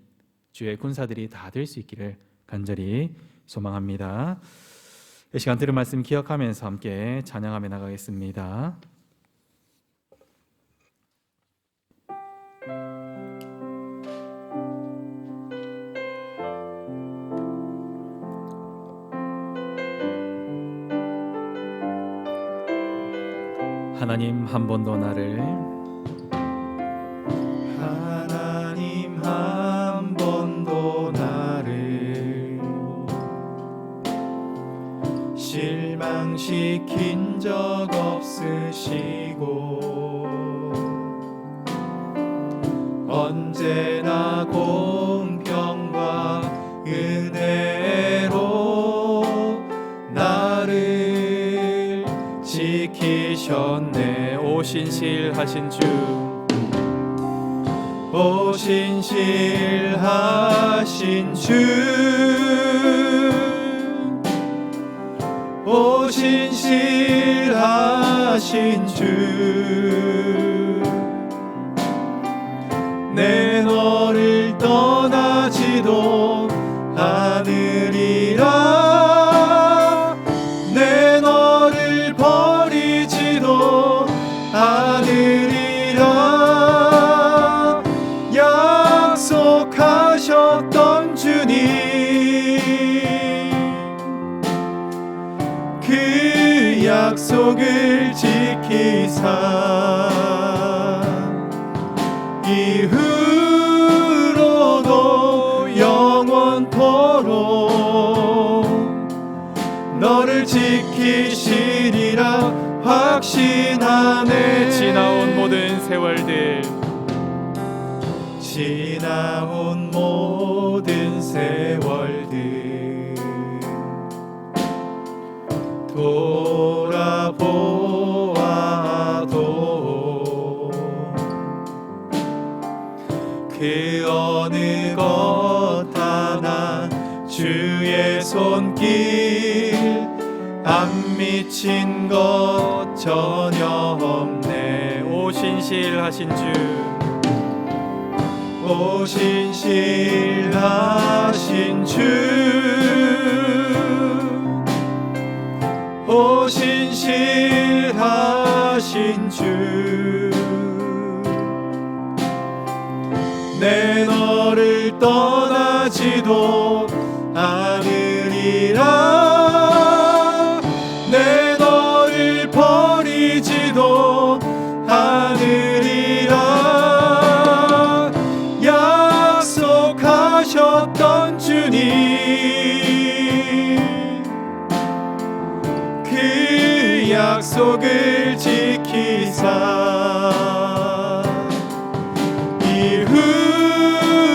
주의 군사들이 다 될 수 있기를 간절히 소망합니다. 이 시간 들은 말씀 기억하면서 함께 찬양하며 나가겠습니다. 하나님 한 번도 나를 하나님 한 번도 나를 실망시킨 적 없으시고 언제나 공평과 은혜로 나를 지키셨네. 오신실하신 주, 오신실하신 주, 오신실하신 주, 내 너를 떠나지도 않으리라, 내 너를 버리지도 않으리라, 약속하셨던 주님, 그 약속을 지키사 이후로도 영원토록 너를 지키시리라 확신하네. 지나온 모든 세월들, 지나온 모든 세월들 돌아보아도 그 어느 것 하나 주의 손길 안 미친 것 전혀 없네. 오신실하신 주, 오신실하신 주, 오신실하신 주, 내 너를 떠나지도 않으리라, 내 너를 버리지도 않으리라, 약속하셨던 주님, 그 약속을 지키사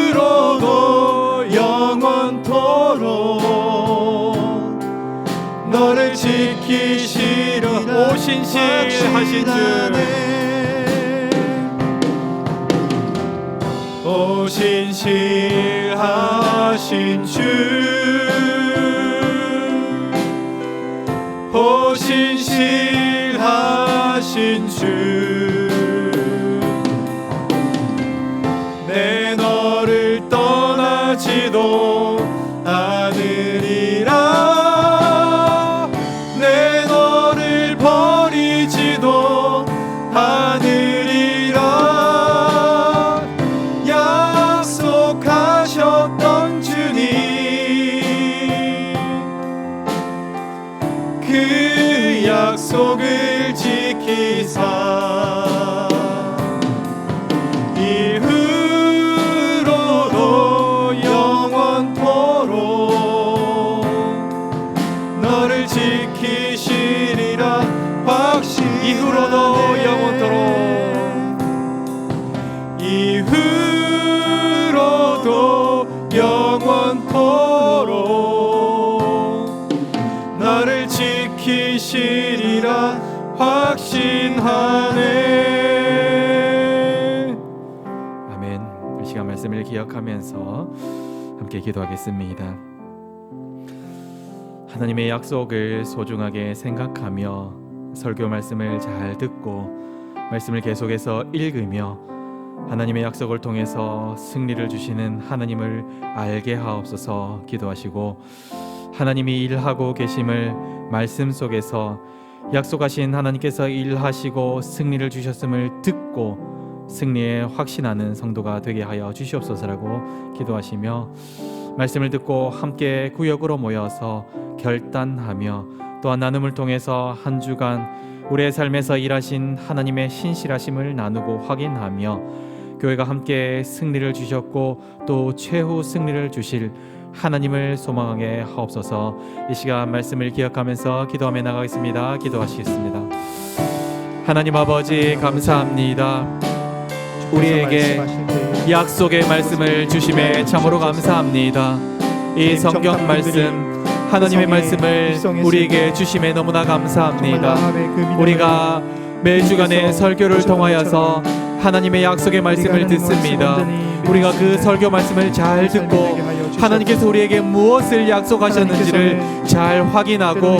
이후로도 영원토록 너를 지키시리라 오신실하신 주, 오신실하신 주, 오신실하신 주, 내 너를 떠나지도 않으리라, 내 너를 버리지도 않으리라, 약속하셨던 주님, 그 약속을 지키사 이후로도 영원토록 너를 지키시리라 확신하네. 이후로도 영원토록, 이후로도 영원토록 너를 지키시리라 확신하네. 말씀을 기억하면서 함께 기도하겠습니다. 하나님의 약속을 소중하게 생각하며 설교 말씀을 잘 듣고 말씀을 계속해서 읽으며 하나님의 약속을 통해서 승리를 주시는 하나님을 알게 하옵소서 기도하시고, 하나님이 일하고 계심을 말씀 속에서 약속하신 하나님께서 일하시고 승리를 주셨음을 듣고 승리에 확신하는 성도가 되게 하여 주시옵소서라고 기도하시며, 말씀을 듣고 함께 구역으로 모여서 결단하며 또한 나눔을 통해서 한 주간 우리의 삶에서 일하신 하나님의 신실하심을 나누고 확인하며 교회가 함께 승리를 주셨고 또 최후 승리를 주실 하나님을 소망하게 하옵소서. 이 시간 말씀을 기억하면서 기도하며 나가겠습니다. 기도하시겠습니다. 하나님 아버지 감사합니다. 우리에게 약속의 말씀을 주심에 참으로 감사합니다. 이 성경 말씀, 하나님의 말씀을 우리에게 주심에 너무나 감사합니다. 우리가 매주간의 설교를 통하여서 하나님의 약속의 말씀을 듣습니다. 우리가 그 설교 말씀을 잘 듣고 하나님께서 우리에게 무엇을 약속하셨는지를 잘 확인하고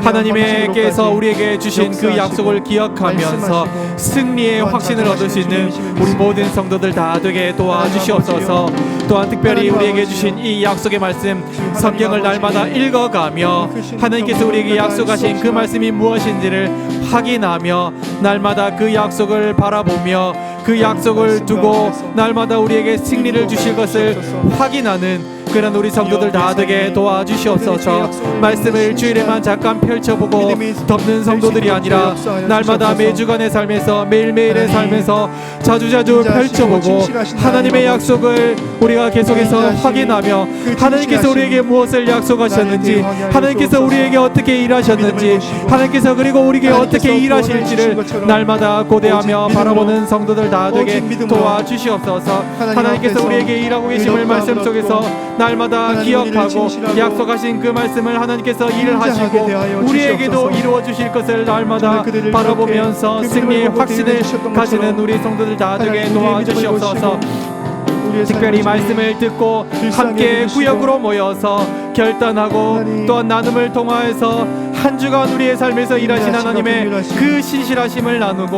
하나님께서 우리에게 주신 그 약속을 기억하면서 승리의 확신을 얻을 수 있는 우리 모든 성도들 다 되게 도와주시옵소서. 또한 특별히 우리에게 주신 이 약속의 말씀, 성경을 날마다 읽어가며 하나님께서 우리에게 약속하신 그 말씀이 무엇인지를 확인하며 날마다 그 약속을 바라보며 그 약속을 두고 날마다 우리에게 승리를 주실 것을 확인하는 그런 우리 성도들 다 되게 도와주시옵소서. 말씀을 주일에만 잠깐 펼쳐보고 덮는 성도들이 아니라 날마다 매주간의 삶에서 매일매일의 삶에서 자주자주 펼쳐보고 하나님의 약속을 우리가 계속해서 확인하며 하나님께서 우리에게 무엇을 약속하셨는지, 하나님께서 우리에게 어떻게 일하셨는지, 하나님께서 그리고 우리에게 어떻게 일하실지를 날마다 고대하며 바라보는 성도들 다 되게 도와주시옵소서. 하나님께서 우리에게 일하고 계심을 말씀 속에서 날마다 기억하고 약속하신 그 말씀을 하나님께서 일하시고 우리에게도 이루어 주실 것을 날마다 바라보면서 승리의 확신을 가지는 우리 성도들 다 되게 도와주시옵소서. 특별히 말씀을 듣고 함께 구역으로 모여서 결단하고 또한 나눔을 통하여서 한 주간 우리의 삶에서 일하신 하나님의 그 신실하심을 나누고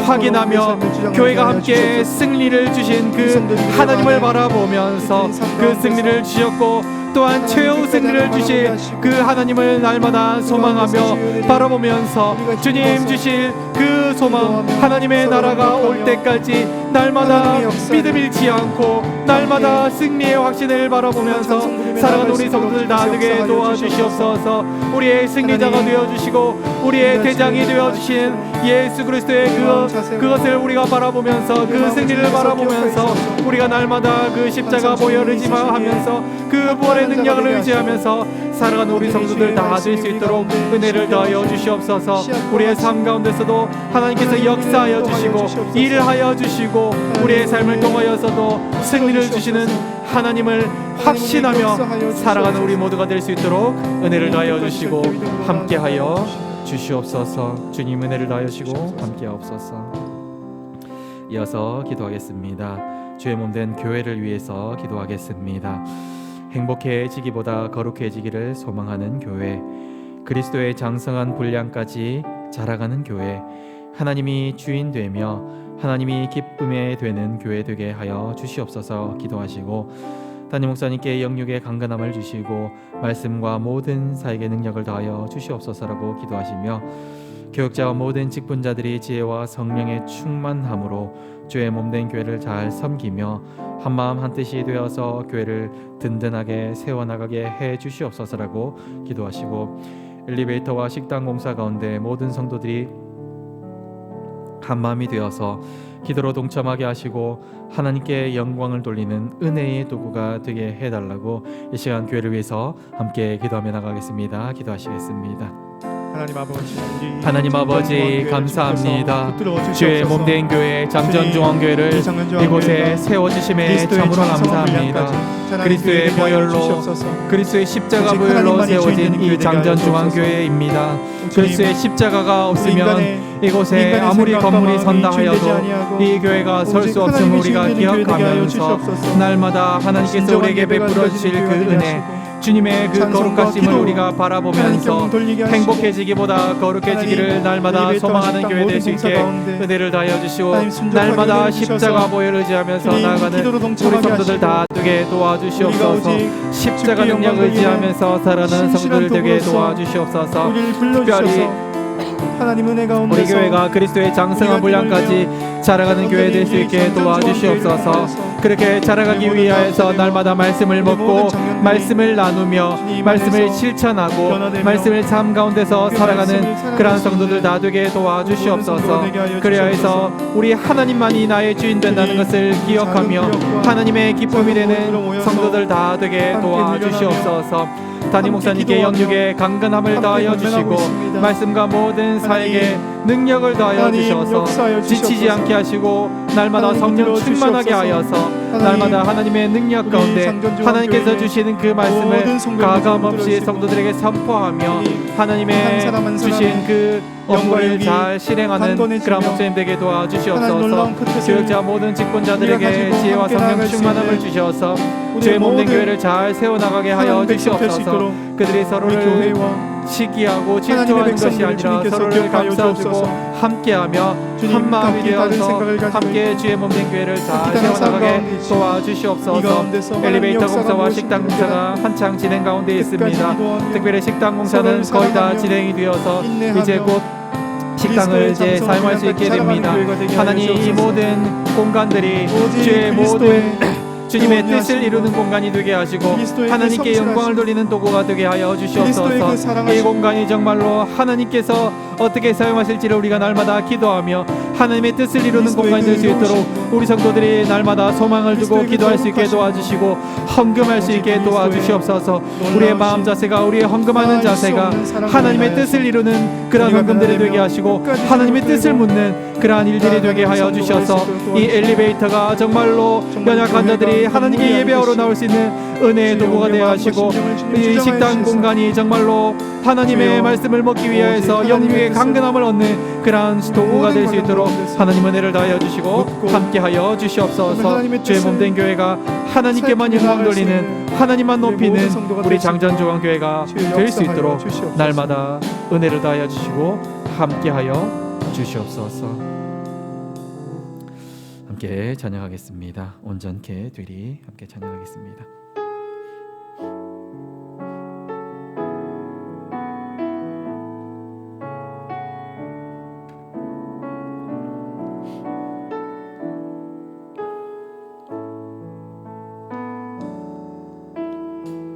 확인하며 교회가 함께 승리를 주신 그 하나님을 바라보면서 그 승리를 주셨고 또한 최후 승리를 주실 그 하나님을 날마다 소망하며 바라보면서 주님 주실 그 소망, 하나님의 나라가 올 때까지 날마다 믿음 잃지 않고 날마다 승리의 확신을 바라보면서 살아가는 우리 성도들 다 되게 도와주시옵소서. 우리의 승리자가 되어주시고 우리의 대장이 되어주신 예수 그리스도의 그것을 우리가 바라보면서 그 승리를 바라보면서 우리가 날마다 그 십자가 보혈을 지마하면서 그 부활의 능력을 의지하면서 살아가는 우리 성도들 다 될 수 있도록 은혜를 더하여 주시옵소서. 우리의 삶 가운데서도 하나님께서 역사하여 주시고 일을 하여 주시고 우리의 삶을 통하여서도 승리를 주시는 하나님을 확신하며 살아가는 우리 모두가 될 수 있도록 은혜를 더하여 주시고 함께하여 주시옵소서. 주님 은혜를 더하여 주시고 함께하옵소서. 이어서 기도하겠습니다. 주의 몸된 교회를 위해서 기도하겠습니다. 행복해지기보다 거룩해지기를 소망하는 교회, 그리스도의 장성한 분량까지 자라가는 교회, 하나님이 주인 되며 하나님이 기쁨에 되는 교회 되게 하여 주시옵소서. 기도하시고 담임 목사님께 영육의 강건함을 주시고 말씀과 모든 사역의 능력을 더하여 주시옵소서라고 기도하시며 교육자와 모든 직분자들이 지혜와 성령의 충만함으로 주의 몸된 교회를 잘 섬기며 한마음 한뜻이 되어서 교회를 든든하게 세워나가게 해 주시옵소서라고 기도하시고 엘리베이터와 식당 공사 가운데 모든 성도들이 한마음이 되어서 기도로 동참하게 하시고 하나님께 영광을 돌리는 은혜의 도구가 되게 해달라고 이 시간 교회를 위해서 함께 기도하며 나가겠습니다. 기도하시겠습니다. 하나님 아버지, 우리 하나님 아버지 장전중앙교회를 감사합니다. 주께서 붙들어 주의 주시옵소서. 몸된 교회 주님, 장전중앙교회를 이 장전중앙교회가 이곳에 세워주심에 그리스도의 참으로 장성한 감사합니다. 분량까지 하나님 그리스도의 교회에 대하여 보혈로 주시옵소서. 그리스도의 십자가 오직 보혈로 하나님만이 세워진 주인 되는 이 교회가 장전중앙교회입니다. 그리스도의 십자가가 없으면 이곳에 아무리 건물이 선다 하여도 이 교회가 설 수 없음을 우리가 기억하면서 날마다 하나님께서 우리에게 베풀어 주실 그 은혜, 주님의 그 거룩하심을 우리가 바라보면서 행복해지기보다 거룩해지기를 날마다 소망하는 교회 될 수 있게 은혜를 다하여 주시고, 날마다 십자가 보혈을 의지하면서 나아가는 우리 성도들 다 되게 도와주시옵소서. 십자가 능력 의지하면서 살아가는 성도들 되게 도와주시옵소서. 특별히 하나님 은혜 가운데서 우리 교회가 그리스도의 장성한 분량까지 자라가는 교회 될 수 있게 도와주시옵소서. 그렇게 자라가기 위하여서 날마다 말씀을 먹고 말씀을 나누며 말씀을 실천하고 말씀을 삶 가운데서 살아가는 그러한 성도들 다 되게 도와주시옵소서. 그리하여서 우리 하나님만이 나의 주인 된다는 것을 기억하며 하나님의 기쁨이 되는 성도들 다 되게 도와주시옵소서. 담임 목사님께 영육의 강건함을 더하여 주시고 말씀과 모든 사역에 능력을 더하여 주셔서 지치지 않게 하시고 날마다 성령 충만하게 하여서 날마다 하나님의 능력 가운데 하나님께서 주시는 그 말씀을 가감없이 성도들에게 선포하며 하나님의 주신 그 업무를 잘 실행하는 그런 목사님 되게 도와주시옵소서. 교역자 모든 직분자들에게 지혜와 성령 충만함을 주셔서 주의 몸된 교회를 잘 세워나가게 하여 주시옵소서. 그들이 서로를 시기하고 질투하는 것이 아니라 서로를 감싸주고 함께하며 한 마음이 되어서 함께 주의 몸된 교회를 잘 세워나가게 도와주시옵소서. 엘리베이터 공사와 식당 공사가 한창 진행 가운데 있습니다. 특별히 식당 공사는 거의 다 진행이 되어서 이제 곧 식당을 이제 사용할 수 있게 됩니다. 하나님, 이 모든 공간들이 주의 모든 주님의 뜻을 이루는 공간이 되게 하시고 하나님께 영광을 돌리는 도구가 되게 하여 주시옵소서. 이 공간이 정말로 하나님께서 어떻게 사용하실지를 우리가 날마다 기도하며 하나님의 뜻을 이루는 공간이 될 수 있도록 우리 성도들이 날마다 소망을 두고 기도할 수 있게 도와주시고 헌금할 수 있게 도와주시옵소서. 우리의 마음 자세가, 우리의 헌금하는 자세가 하나님의 뜻을 이루는 그러한 헌금들이 되게 하시고 하나님의 뜻을 묻는 그러한 일들이 되게 하여 주셔서 이 엘리베이터가 정말로 연약한 자들이 하나님께 예배하러 나올 수 있는 은혜의 도구가 되어 하시고 이 식당 공간이 정말로 하나님의 말씀을 먹기 위하여서 영육의 강건함을 얻는 그러한 도구가 될 수 있도록 하나님 은혜를 다하여 주시고 함께하여 주시옵소서. 주의 몸된 교회가 하나님께만 영광 돌리는, 하나님만 높이는 우리 장전중앙교회가 될 수 있도록 날마다 은혜를 다하여 주시고 함께하여 주시옵소서. 함께 찬양하겠습니다. 온전케 되리 함께 찬양하겠습니다.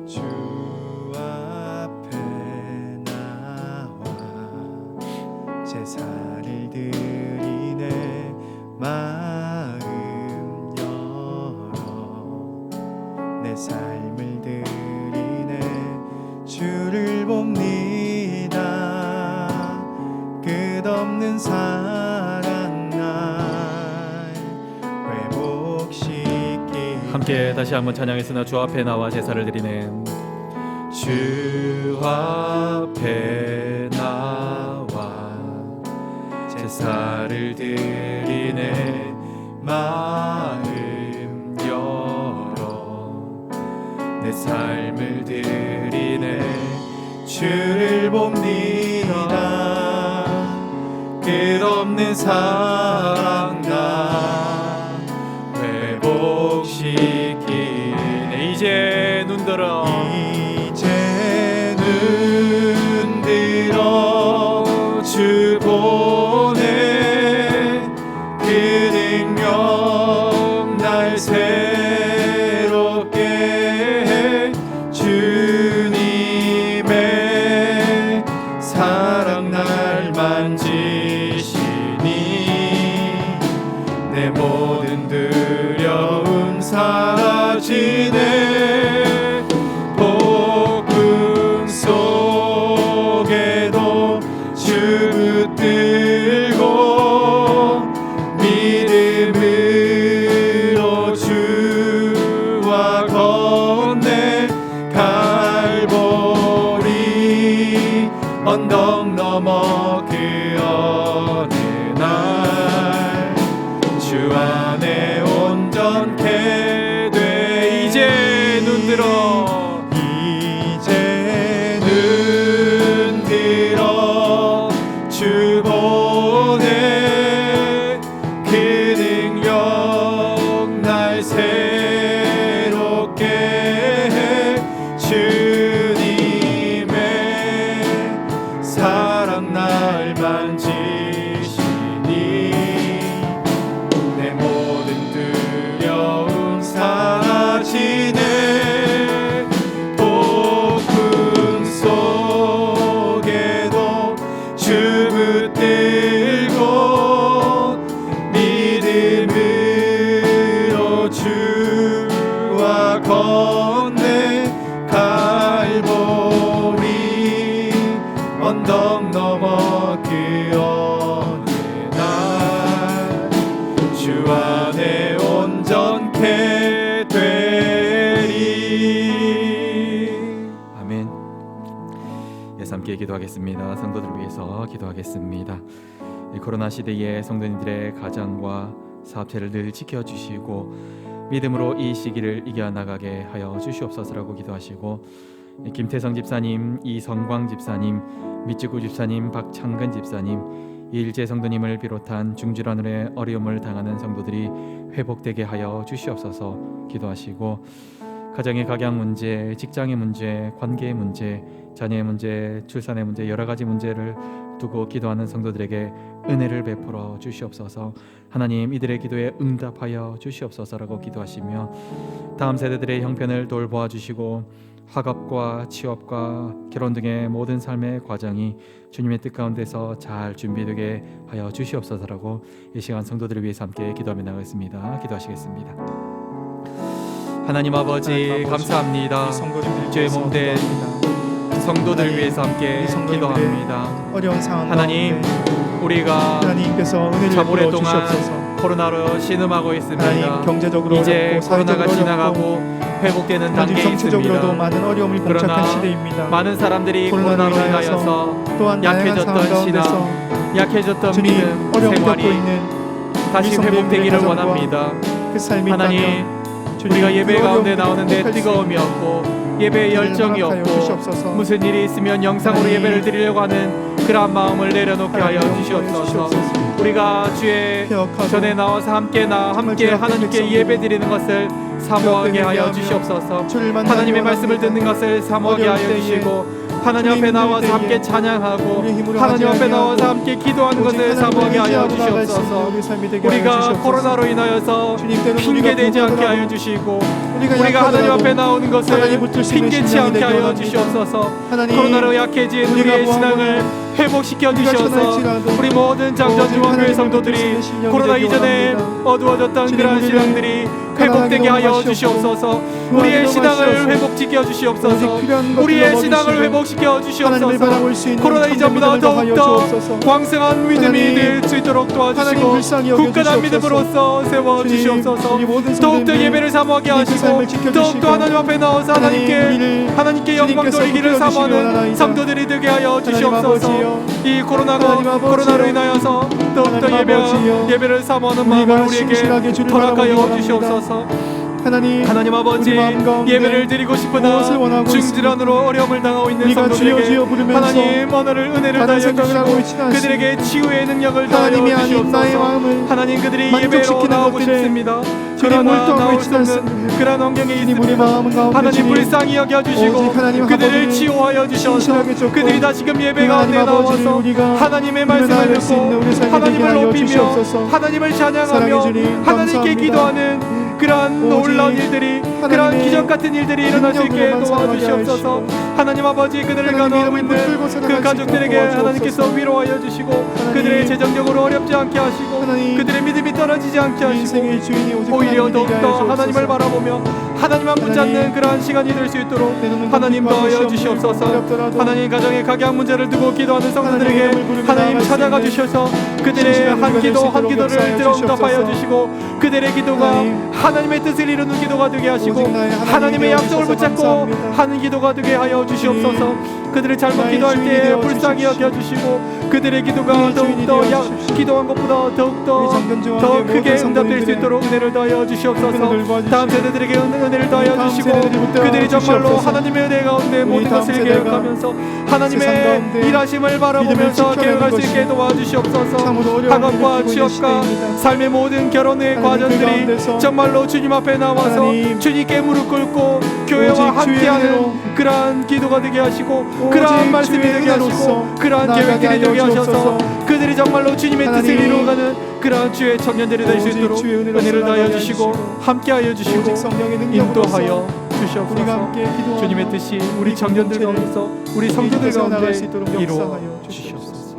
주 앞에 나와 제사를 드리네 마음 열어 내 삶을 드리네 주를 봅니다 끝없는 사랑 날 회복시키 함께 다시 한번 찬양했으나 주 앞에 나와 제사를 드리는 주 앞에 나와 제사를 드리네 마음 열어 내 삶을 드리네 주를 봅니다 끝없는 사랑 나 회복시키네 이제 눈들어 이제 눈들어 주 보내 그 능력 날 새롭게 해 주님의 사랑 날 만지시니 내 모든 두려움 사라지네 언덕 넘어 그 어느 날 주 안에 온전케 돼 이제 눈 들어 주 보내 그 능력 날 새롭게 해 주님의 사랑 날 만지시니 내 모든 두려움 사라지네 폭풍 속에도 주 붙들고 믿음으로 주와 건네 갈보리 언덕 넘어 그 어느 날 주 안에 온전케 되리. 아멘. 예수 함께 기도하겠습니다. 성도들을 위해서 기도하겠습니다. 이 코로나 시대에 성도님들의 가정과 사업체를 늘 지켜주시고 믿음으로 이 시기를 이겨나가게 하여 주시옵소서라고 기도하시고 김태성 집사님, 이성광 집사님, 미치구 집사님, 박창근 집사님, 이일재 성도님을 비롯한 중질환으로 어려움을 당하는 성도들이 회복되게 하여 주시옵소서 기도하시고 가정의 각양 문제, 직장의 문제, 관계의 문제, 자녀의 문제, 출산의 문제 여러 가지 문제를 두고 기도하는 성도들에게 은혜를 베풀어 주시옵소서. 하나님 이들의 기도에 응답하여 주시옵소서라고 기도하시며 다음 세대들의 형편을 돌보아 주시고 학업과 취업과 결혼 등의 모든 삶의 과정이 주님의 뜻 가운데서 잘 준비되게 하여 주시옵소서라고 이 시간 성도들을 위해서 함께 기도하며 나가겠습니다. 기도하시겠습니다. 하나님 아버지 감사합니다. 주의 몸된 성도들 위해서 함께 기도합니다. 어려운 상황 하나님 우리가 하나님께서 은혜를 참 베풀어 오랫동안 주시옵소서. 코로나로 신음하고 있습니다. 하나님 경제적으로 이제 어렵고 코로나가 사회적으로 지나가고 어렵고 회복되는 하나님 단계에 정치적으로도 있습니다. 많은 어려움을 그러나 봉착한 시대입니다. 많은 사람들이 코로나로 코로나로 인하여서 또한 다양한 약해졌던 상황 가운데서 신앙, 약해졌던 주님 믿음, 어려움 겪고 생활이 있는 다시 우리 성도님들의 회복되기를 가정과 원합니다. 그 삶이 하나님 있다면 주님, 우리가 예배 그 가운데 어려움을 나오는데 극복할 수 뜨거움이 없고 예배에 있는 열정이 허락하여 없고 주시옵소서. 무슨 일이 있으면 영상으로 하나님, 예배를 드리려고 하는 그러한 마음을 내려놓게 하여 하나님, 주시옵소서. 우리가 주의 회복하고 전에 나와서 함께 정말 하나님께 회복되겠소. 예배 드리는 것을 사모하게 하여 회복되게 주시옵소서. 주를 만나기 하나님의 말씀을 원합니다. 듣는 것을 사모하게 어려울 하여 때에 주시고 하나님 주님 앞에 나와서 힘들 함께 때에 찬양하고 우리의 힘으로 하나님 하지 앞에 나와서 아니하고 함께 기도하는 오직 것을 하나님을 사모하게 하여 의지하고 나아갈 수 있는 주시옵소서. 우리 삶이 되게 하여 우리가 주시옵소서. 코로나로 인하여서 주님, 때로는 핑계대지 않게 부족하더라도 하여 주시고 우리가 우리가 하나님 약하더라도 앞에 나오는 것을 하나님 붙들 수 있는 핑계치 심령이 않게 되게 하여 원합니다. 주시옵소서. 하나님, 코로나로 약해진 우리가 우리의 뭐하거나 신앙을 회복시켜 우리가 주셔서 전할지라도 우리 모든 장전중앙교회 성도들이 코로나 이전에 어두워졌던 주님, 그러한 우리를 신앙들이 회복되게 하여 하시옵고 주시옵소서. 구하기로 우리의 신앙을 하시옵소서. 회복시켜 주시옵소서. 오직 필요한 것들로 우리의 먹이시고 신앙을 회복시켜 하나님을 주시옵소서. 바라볼 수 있는 코로나 참된 이전보다 믿음을 더하여 더욱더 주옵소서. 광성한 믿음이 하나님, 될 수 있도록 하나님 도와주시고 불쌍히 굳건한 여겨주시옵소서. 믿음으로써 세워주시옵소서. 우리 모든 더욱더 성도님들 예배를 사모하게 주님 그 하시고 삶을 지켜주시고 더욱더 하나님 앞에 나와서 하나님께 영광 주님께서 돌리기를 붙들어 주시기 사모하는 원하나이다. 성도들이 되게 하여 하나님 주시옵소서. 아버지여, 이 하나님 아버지여, 코로나로 인하여서 더욱더 하나님 아버지여, 예배를 사모하는 우리가 마음을 신실하게 우리에게 주를 바라보기 허락하여 원합니다. 주시옵소서. 하나님 아버지 우리 마음 가운데 예배를 드리고 싶으나 무엇을 원하고 중질환으로 어려움을 당하고 있는 우리가 주여 성도들에게 주여 부르면서 하나님 오늘을 은혜를 다른 다하여 생각을 하고 주시고 있지는 않습니다. 그들에게 치유의 능력을 하나님이 다하여 아닌 나의 주시옵소서. 마음을 하나님 그들이 예배로 만족시키는 나오고 것들에 싶습니다. 주님 그러나 몰두하고 나올 수 있지는 없는 않습니다. 그런 환경에 주님 우리 있습니다. 마음은 가운데 하나님 주님 불쌍히 여겨주시고 오직 하나님 그들을 아버지를 치유하여 주셔서 신실하게 쫓고 그들이 다시금 예배 가운데 하나님 아버지를 나와서 우리가 하나님의 누리며 말씀을 나아갈 수 있는 듣고 우리 삶이 되게 하나님을 하여 높이며 주시옵소서. 하나님을 사랑해 찬양하며 주님, 하나님께 감사합니다. 기도하는 그러한 놀라운 오직 일들이 그러한 하나님의 기적 같은 일들이 일어날 수 있게 능력으로만 도와주시옵소서. 살아가게 하나님 아버지 그들을 하나님의 간호하고 이름을 있는 붙들고 살아갈 그 수 가족들에게 있도록 하나님께서 도와주옵소서. 위로하여 주시고 하나님, 그들의 재정적으로 어렵지 않게 하시고 하나님, 그들의 믿음이 떨어지지 않게 우리 하시고 인생의 주인이 오직 오히려 하나님이 되게 하여 더욱더 하나님을 주옵소서. 바라보며 하나님만 붙잡는 그러한 시간이 될 수 있도록 하나님 더하여 주시옵소서. 하나님 가정의 각양 문제를 두고 기도하는 성도들에게 하나님 찾아가 주셔서 그들의 한 기도 한 기도를 들어응답하여 주시고 그들의 기도가 하나님의 뜻을 이루는 기도가 되게 하시고 하나님의 약속을 붙잡고 하는 기도가 되게 하여 주시옵소서. 그들이 잘못 기도할 때 불쌍히 여겨주시고 그들의 기도가 더욱더 기도한 것보다 더욱더 더 크게 응답될 수 있도록 은혜를 더하여 주시옵소서. 다음 세대들에게 은혜를 더하여 주시고 그들이 정말로 하나님의 은혜 가운데 모든 것을 계획하면서 하나님의 일하심을 바라보면서 계획할 수 있게 도와주시옵소서. 학업과 취업과 삶의 모든 결혼의 과정들이 정말로 주님 앞에 나와서 주님께 무릎 꿇고 교회와 함께하는 그러한 기도가 되게 하시고 그러한 말씀이 되게 하시고 그러한 계획들이 되게 하셔서 그들이 정말로 주님의 뜻을 이루어가는 그러한 주의 청년들이 될 수 있도록 은혜를 더하여 주시고 함께하여 주시고 인도하여 주시옵소서. 주님의 뜻이 우리 청년들 가운데서 우리 성도들 가운데 이루어 주시옵소서.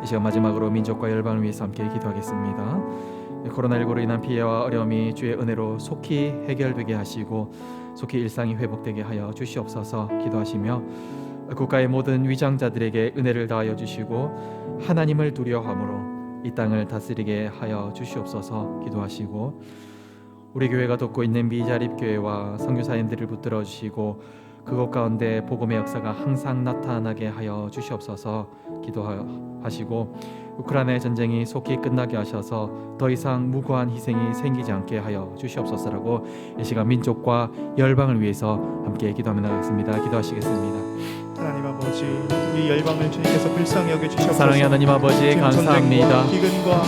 이 시간 마지막으로 민족과 열방을 위해서 함께 기도하겠습니다. 코로나19로 인한 피해와 어려움이 주의 은혜로 속히 해결되게 하시고 속히 일상이 회복되게 하여 주시옵소서 기도하시며 국가의 모든 위장자들에게 은혜를 다하여 주시고 하나님을 두려워함으로 이 땅을 다스리게 하여 주시옵소서 기도하시고 우리 교회가 돕고 있는 미자립교회와 선교사님들을 붙들어 주시고 그곳 가운데 복음의 역사가 항상 나타나게 하여 주시옵소서 기도하시고 우크라이나의 전쟁이 속히 끝나게 하셔서 더 이상 무고한 희생이 생기지 않게 하여 주시옵소서라고 이 시간 민족과 열방을 위해서 함께 기도하며 나가겠습니다. 기도하시겠습니다. 하나님 아버지, 이 열방을 주님께서 불쌍히 여겨 주셔서 사랑의 하나님 아버지 감사합니다. 기근과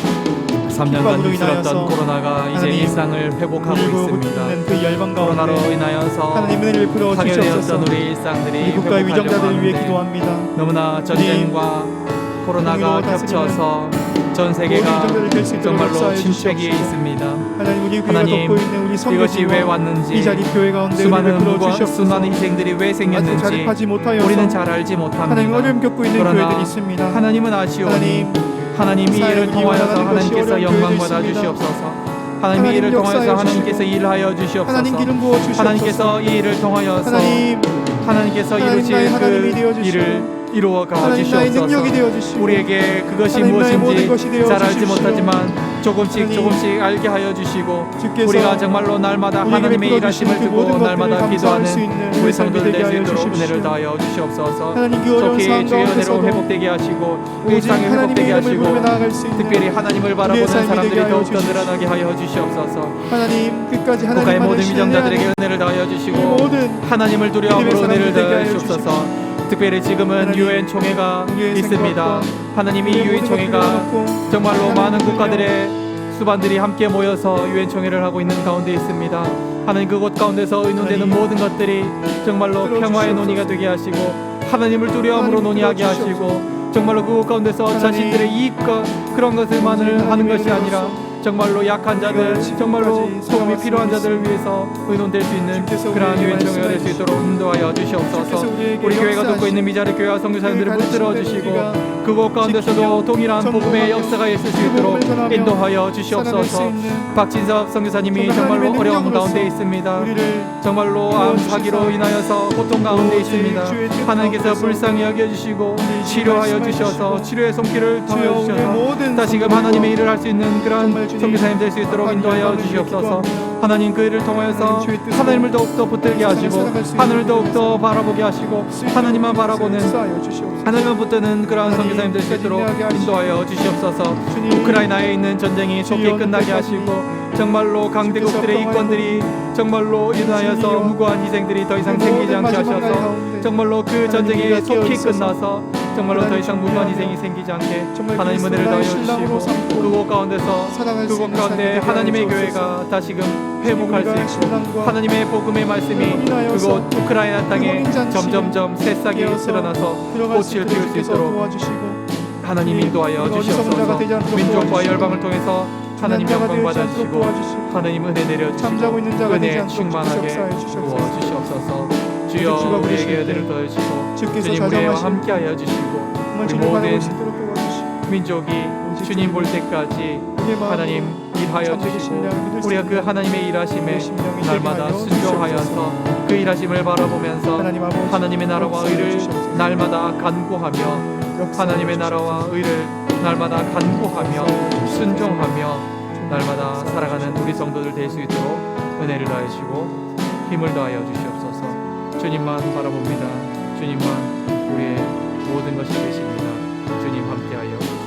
3년간 힘들었던 코로나가 이제 일상을 회복하고 있습니다. 그 열방 가운데 코로나로 인하여서 하나님 은혜를 베풀어 주시옵소서. 파괴되었던 우리 일상들이 우리 국가의 회복하려고 위정자들을 위해 하는데 기도합니다. 너무나 전쟁과 코로나가 겹쳐서 전 세계가 정말로 침체기에 있습니다. 하나님 이것이 왜 왔는지 수많은 희생들이 왜 생겼는지 우리는 잘 알지 못합니다. 그러나 하나님은 아시오니 하나님이 이를 통하여서 하나님께서 영광 받아 주시옵소서. 하나님이 이를 통하여서 하나님께서 일하여 주시옵소서. 하나님께서 이 일을 통하여서 하나님께서 이루실 그 일을 이루어 가 주시옵소서. 우리에게 그것이 무엇인지 잘 알지 못하지만 조금씩 알게 하여 주시고 우리가 정말로 날마다 하나님의 일하심을 두고 날마다 기도하는 우리 성도들 될 수 있도록 은혜를 다하여 주시옵소서. 속히 주의 은혜로 회복되게 하시고 일상이 회복되게 하시고 특별히 하나님을 바라보는 사람들이 더욱더 늘어나게 하여 주시옵소서. 국가의 모든 위정자들에게 은혜를 다하여 주시고 하나님을 두려움으로 은혜를 다하여 주시옵소서. 특별히 지금은 유엔 총회가 있습니다. 하나님이 유엔 총회가 정말로 많은 국가들의 수반들이 함께 모여서 유엔 총회를 하고 있는 가운데 있습니다. 하나님 그곳 가운데서 의논되는 모든 것들이 정말로 평화의 논의가 되게 하시고 하나님을 두려움으로 논의하게 하시고 정말로 그곳 가운데서 자신들의 이익과 그런 것을만을 하는 것이 아니라 정말로 약한 자들, 정말로 도움이 필요한 자들을 위해서 의논될 수 있는 그러한 유엔 총회가 될 수 있도록 인도하여 주시옵소서. 우리 교회가 돕고 있는 미자립 교회와 선교사님들을 붙들어 주시고 그곳 가운데서도 동일한 복음의 역사가 있을 수 있도록 인도하여 주시옵소서. 박진섭 선교사님이 정말로 어려운 가운데 있습니다. 정말로 암 사기로 인하여서 고통 가운데 있습니다. 하나님께서 불쌍히 여겨주시고 치료하여 주셔서 치료의 손길을 더하여 주셔서 다시금 하나님의 일을 할 수 있는 그러한 선교사님 될 수 있도록 인도하여 주시옵소서. 하나님 그 일을 통하여서 하나님을 더욱더 붙들게 하시고 하늘을 더욱더 바라보게 하시고 하나님만 바라보는 하나님만 붙드는 그러한 선교사님 될 수 있도록 인도하여 주시옵소서. 우크라이나에 있는 전쟁이 속히 끝나게 하시고 정말로 강대국들의 이권들이 정말로 인하여서 무고한 희생들이 더 이상 생기지 않게 하셔서 정말로 그 전쟁이 속히 끝나서 정말로 더 이상 무고한 희생이 생기지 않게 하나님 은혜를 더하여 주시고 그곳 가운데서 그곳 가운데 하나님의 교회가 다시금 회복할 수 있고 하나님의 복음의 말씀이 그곳 우크라이나 땅에 점점점 새싹이 드러나서 꽃을 피울 수 있도록 하나님 인도하여 주시옵소서. 민족과 열방을 통해서 하나님 영광 받아주시고 하나님 은혜 내려주시고 은혜 충만하게 부어주시옵소서. 주여 우리에게 은혜를 더해주시고 주님 우리와 함께하여 주시고 우리 모든 민족이 주님 볼 때까지 하나님 일하여 주시고 우리가 그 하나님의 일하심에 날마다 순종하여서 그 일하심을 바라보면서 하나님의 나라와 의를 날마다 간구하며 하나님의 나라와 의를 날마다 간구하며 순종하며 날마다 살아가는 우리 성도들 될 수 있도록 은혜를 더하시고 힘을 더하여 주시옵소서. 주님만 바라봅니다. 주님만 우리의 모든 것이 되십니다. 주님 함께하여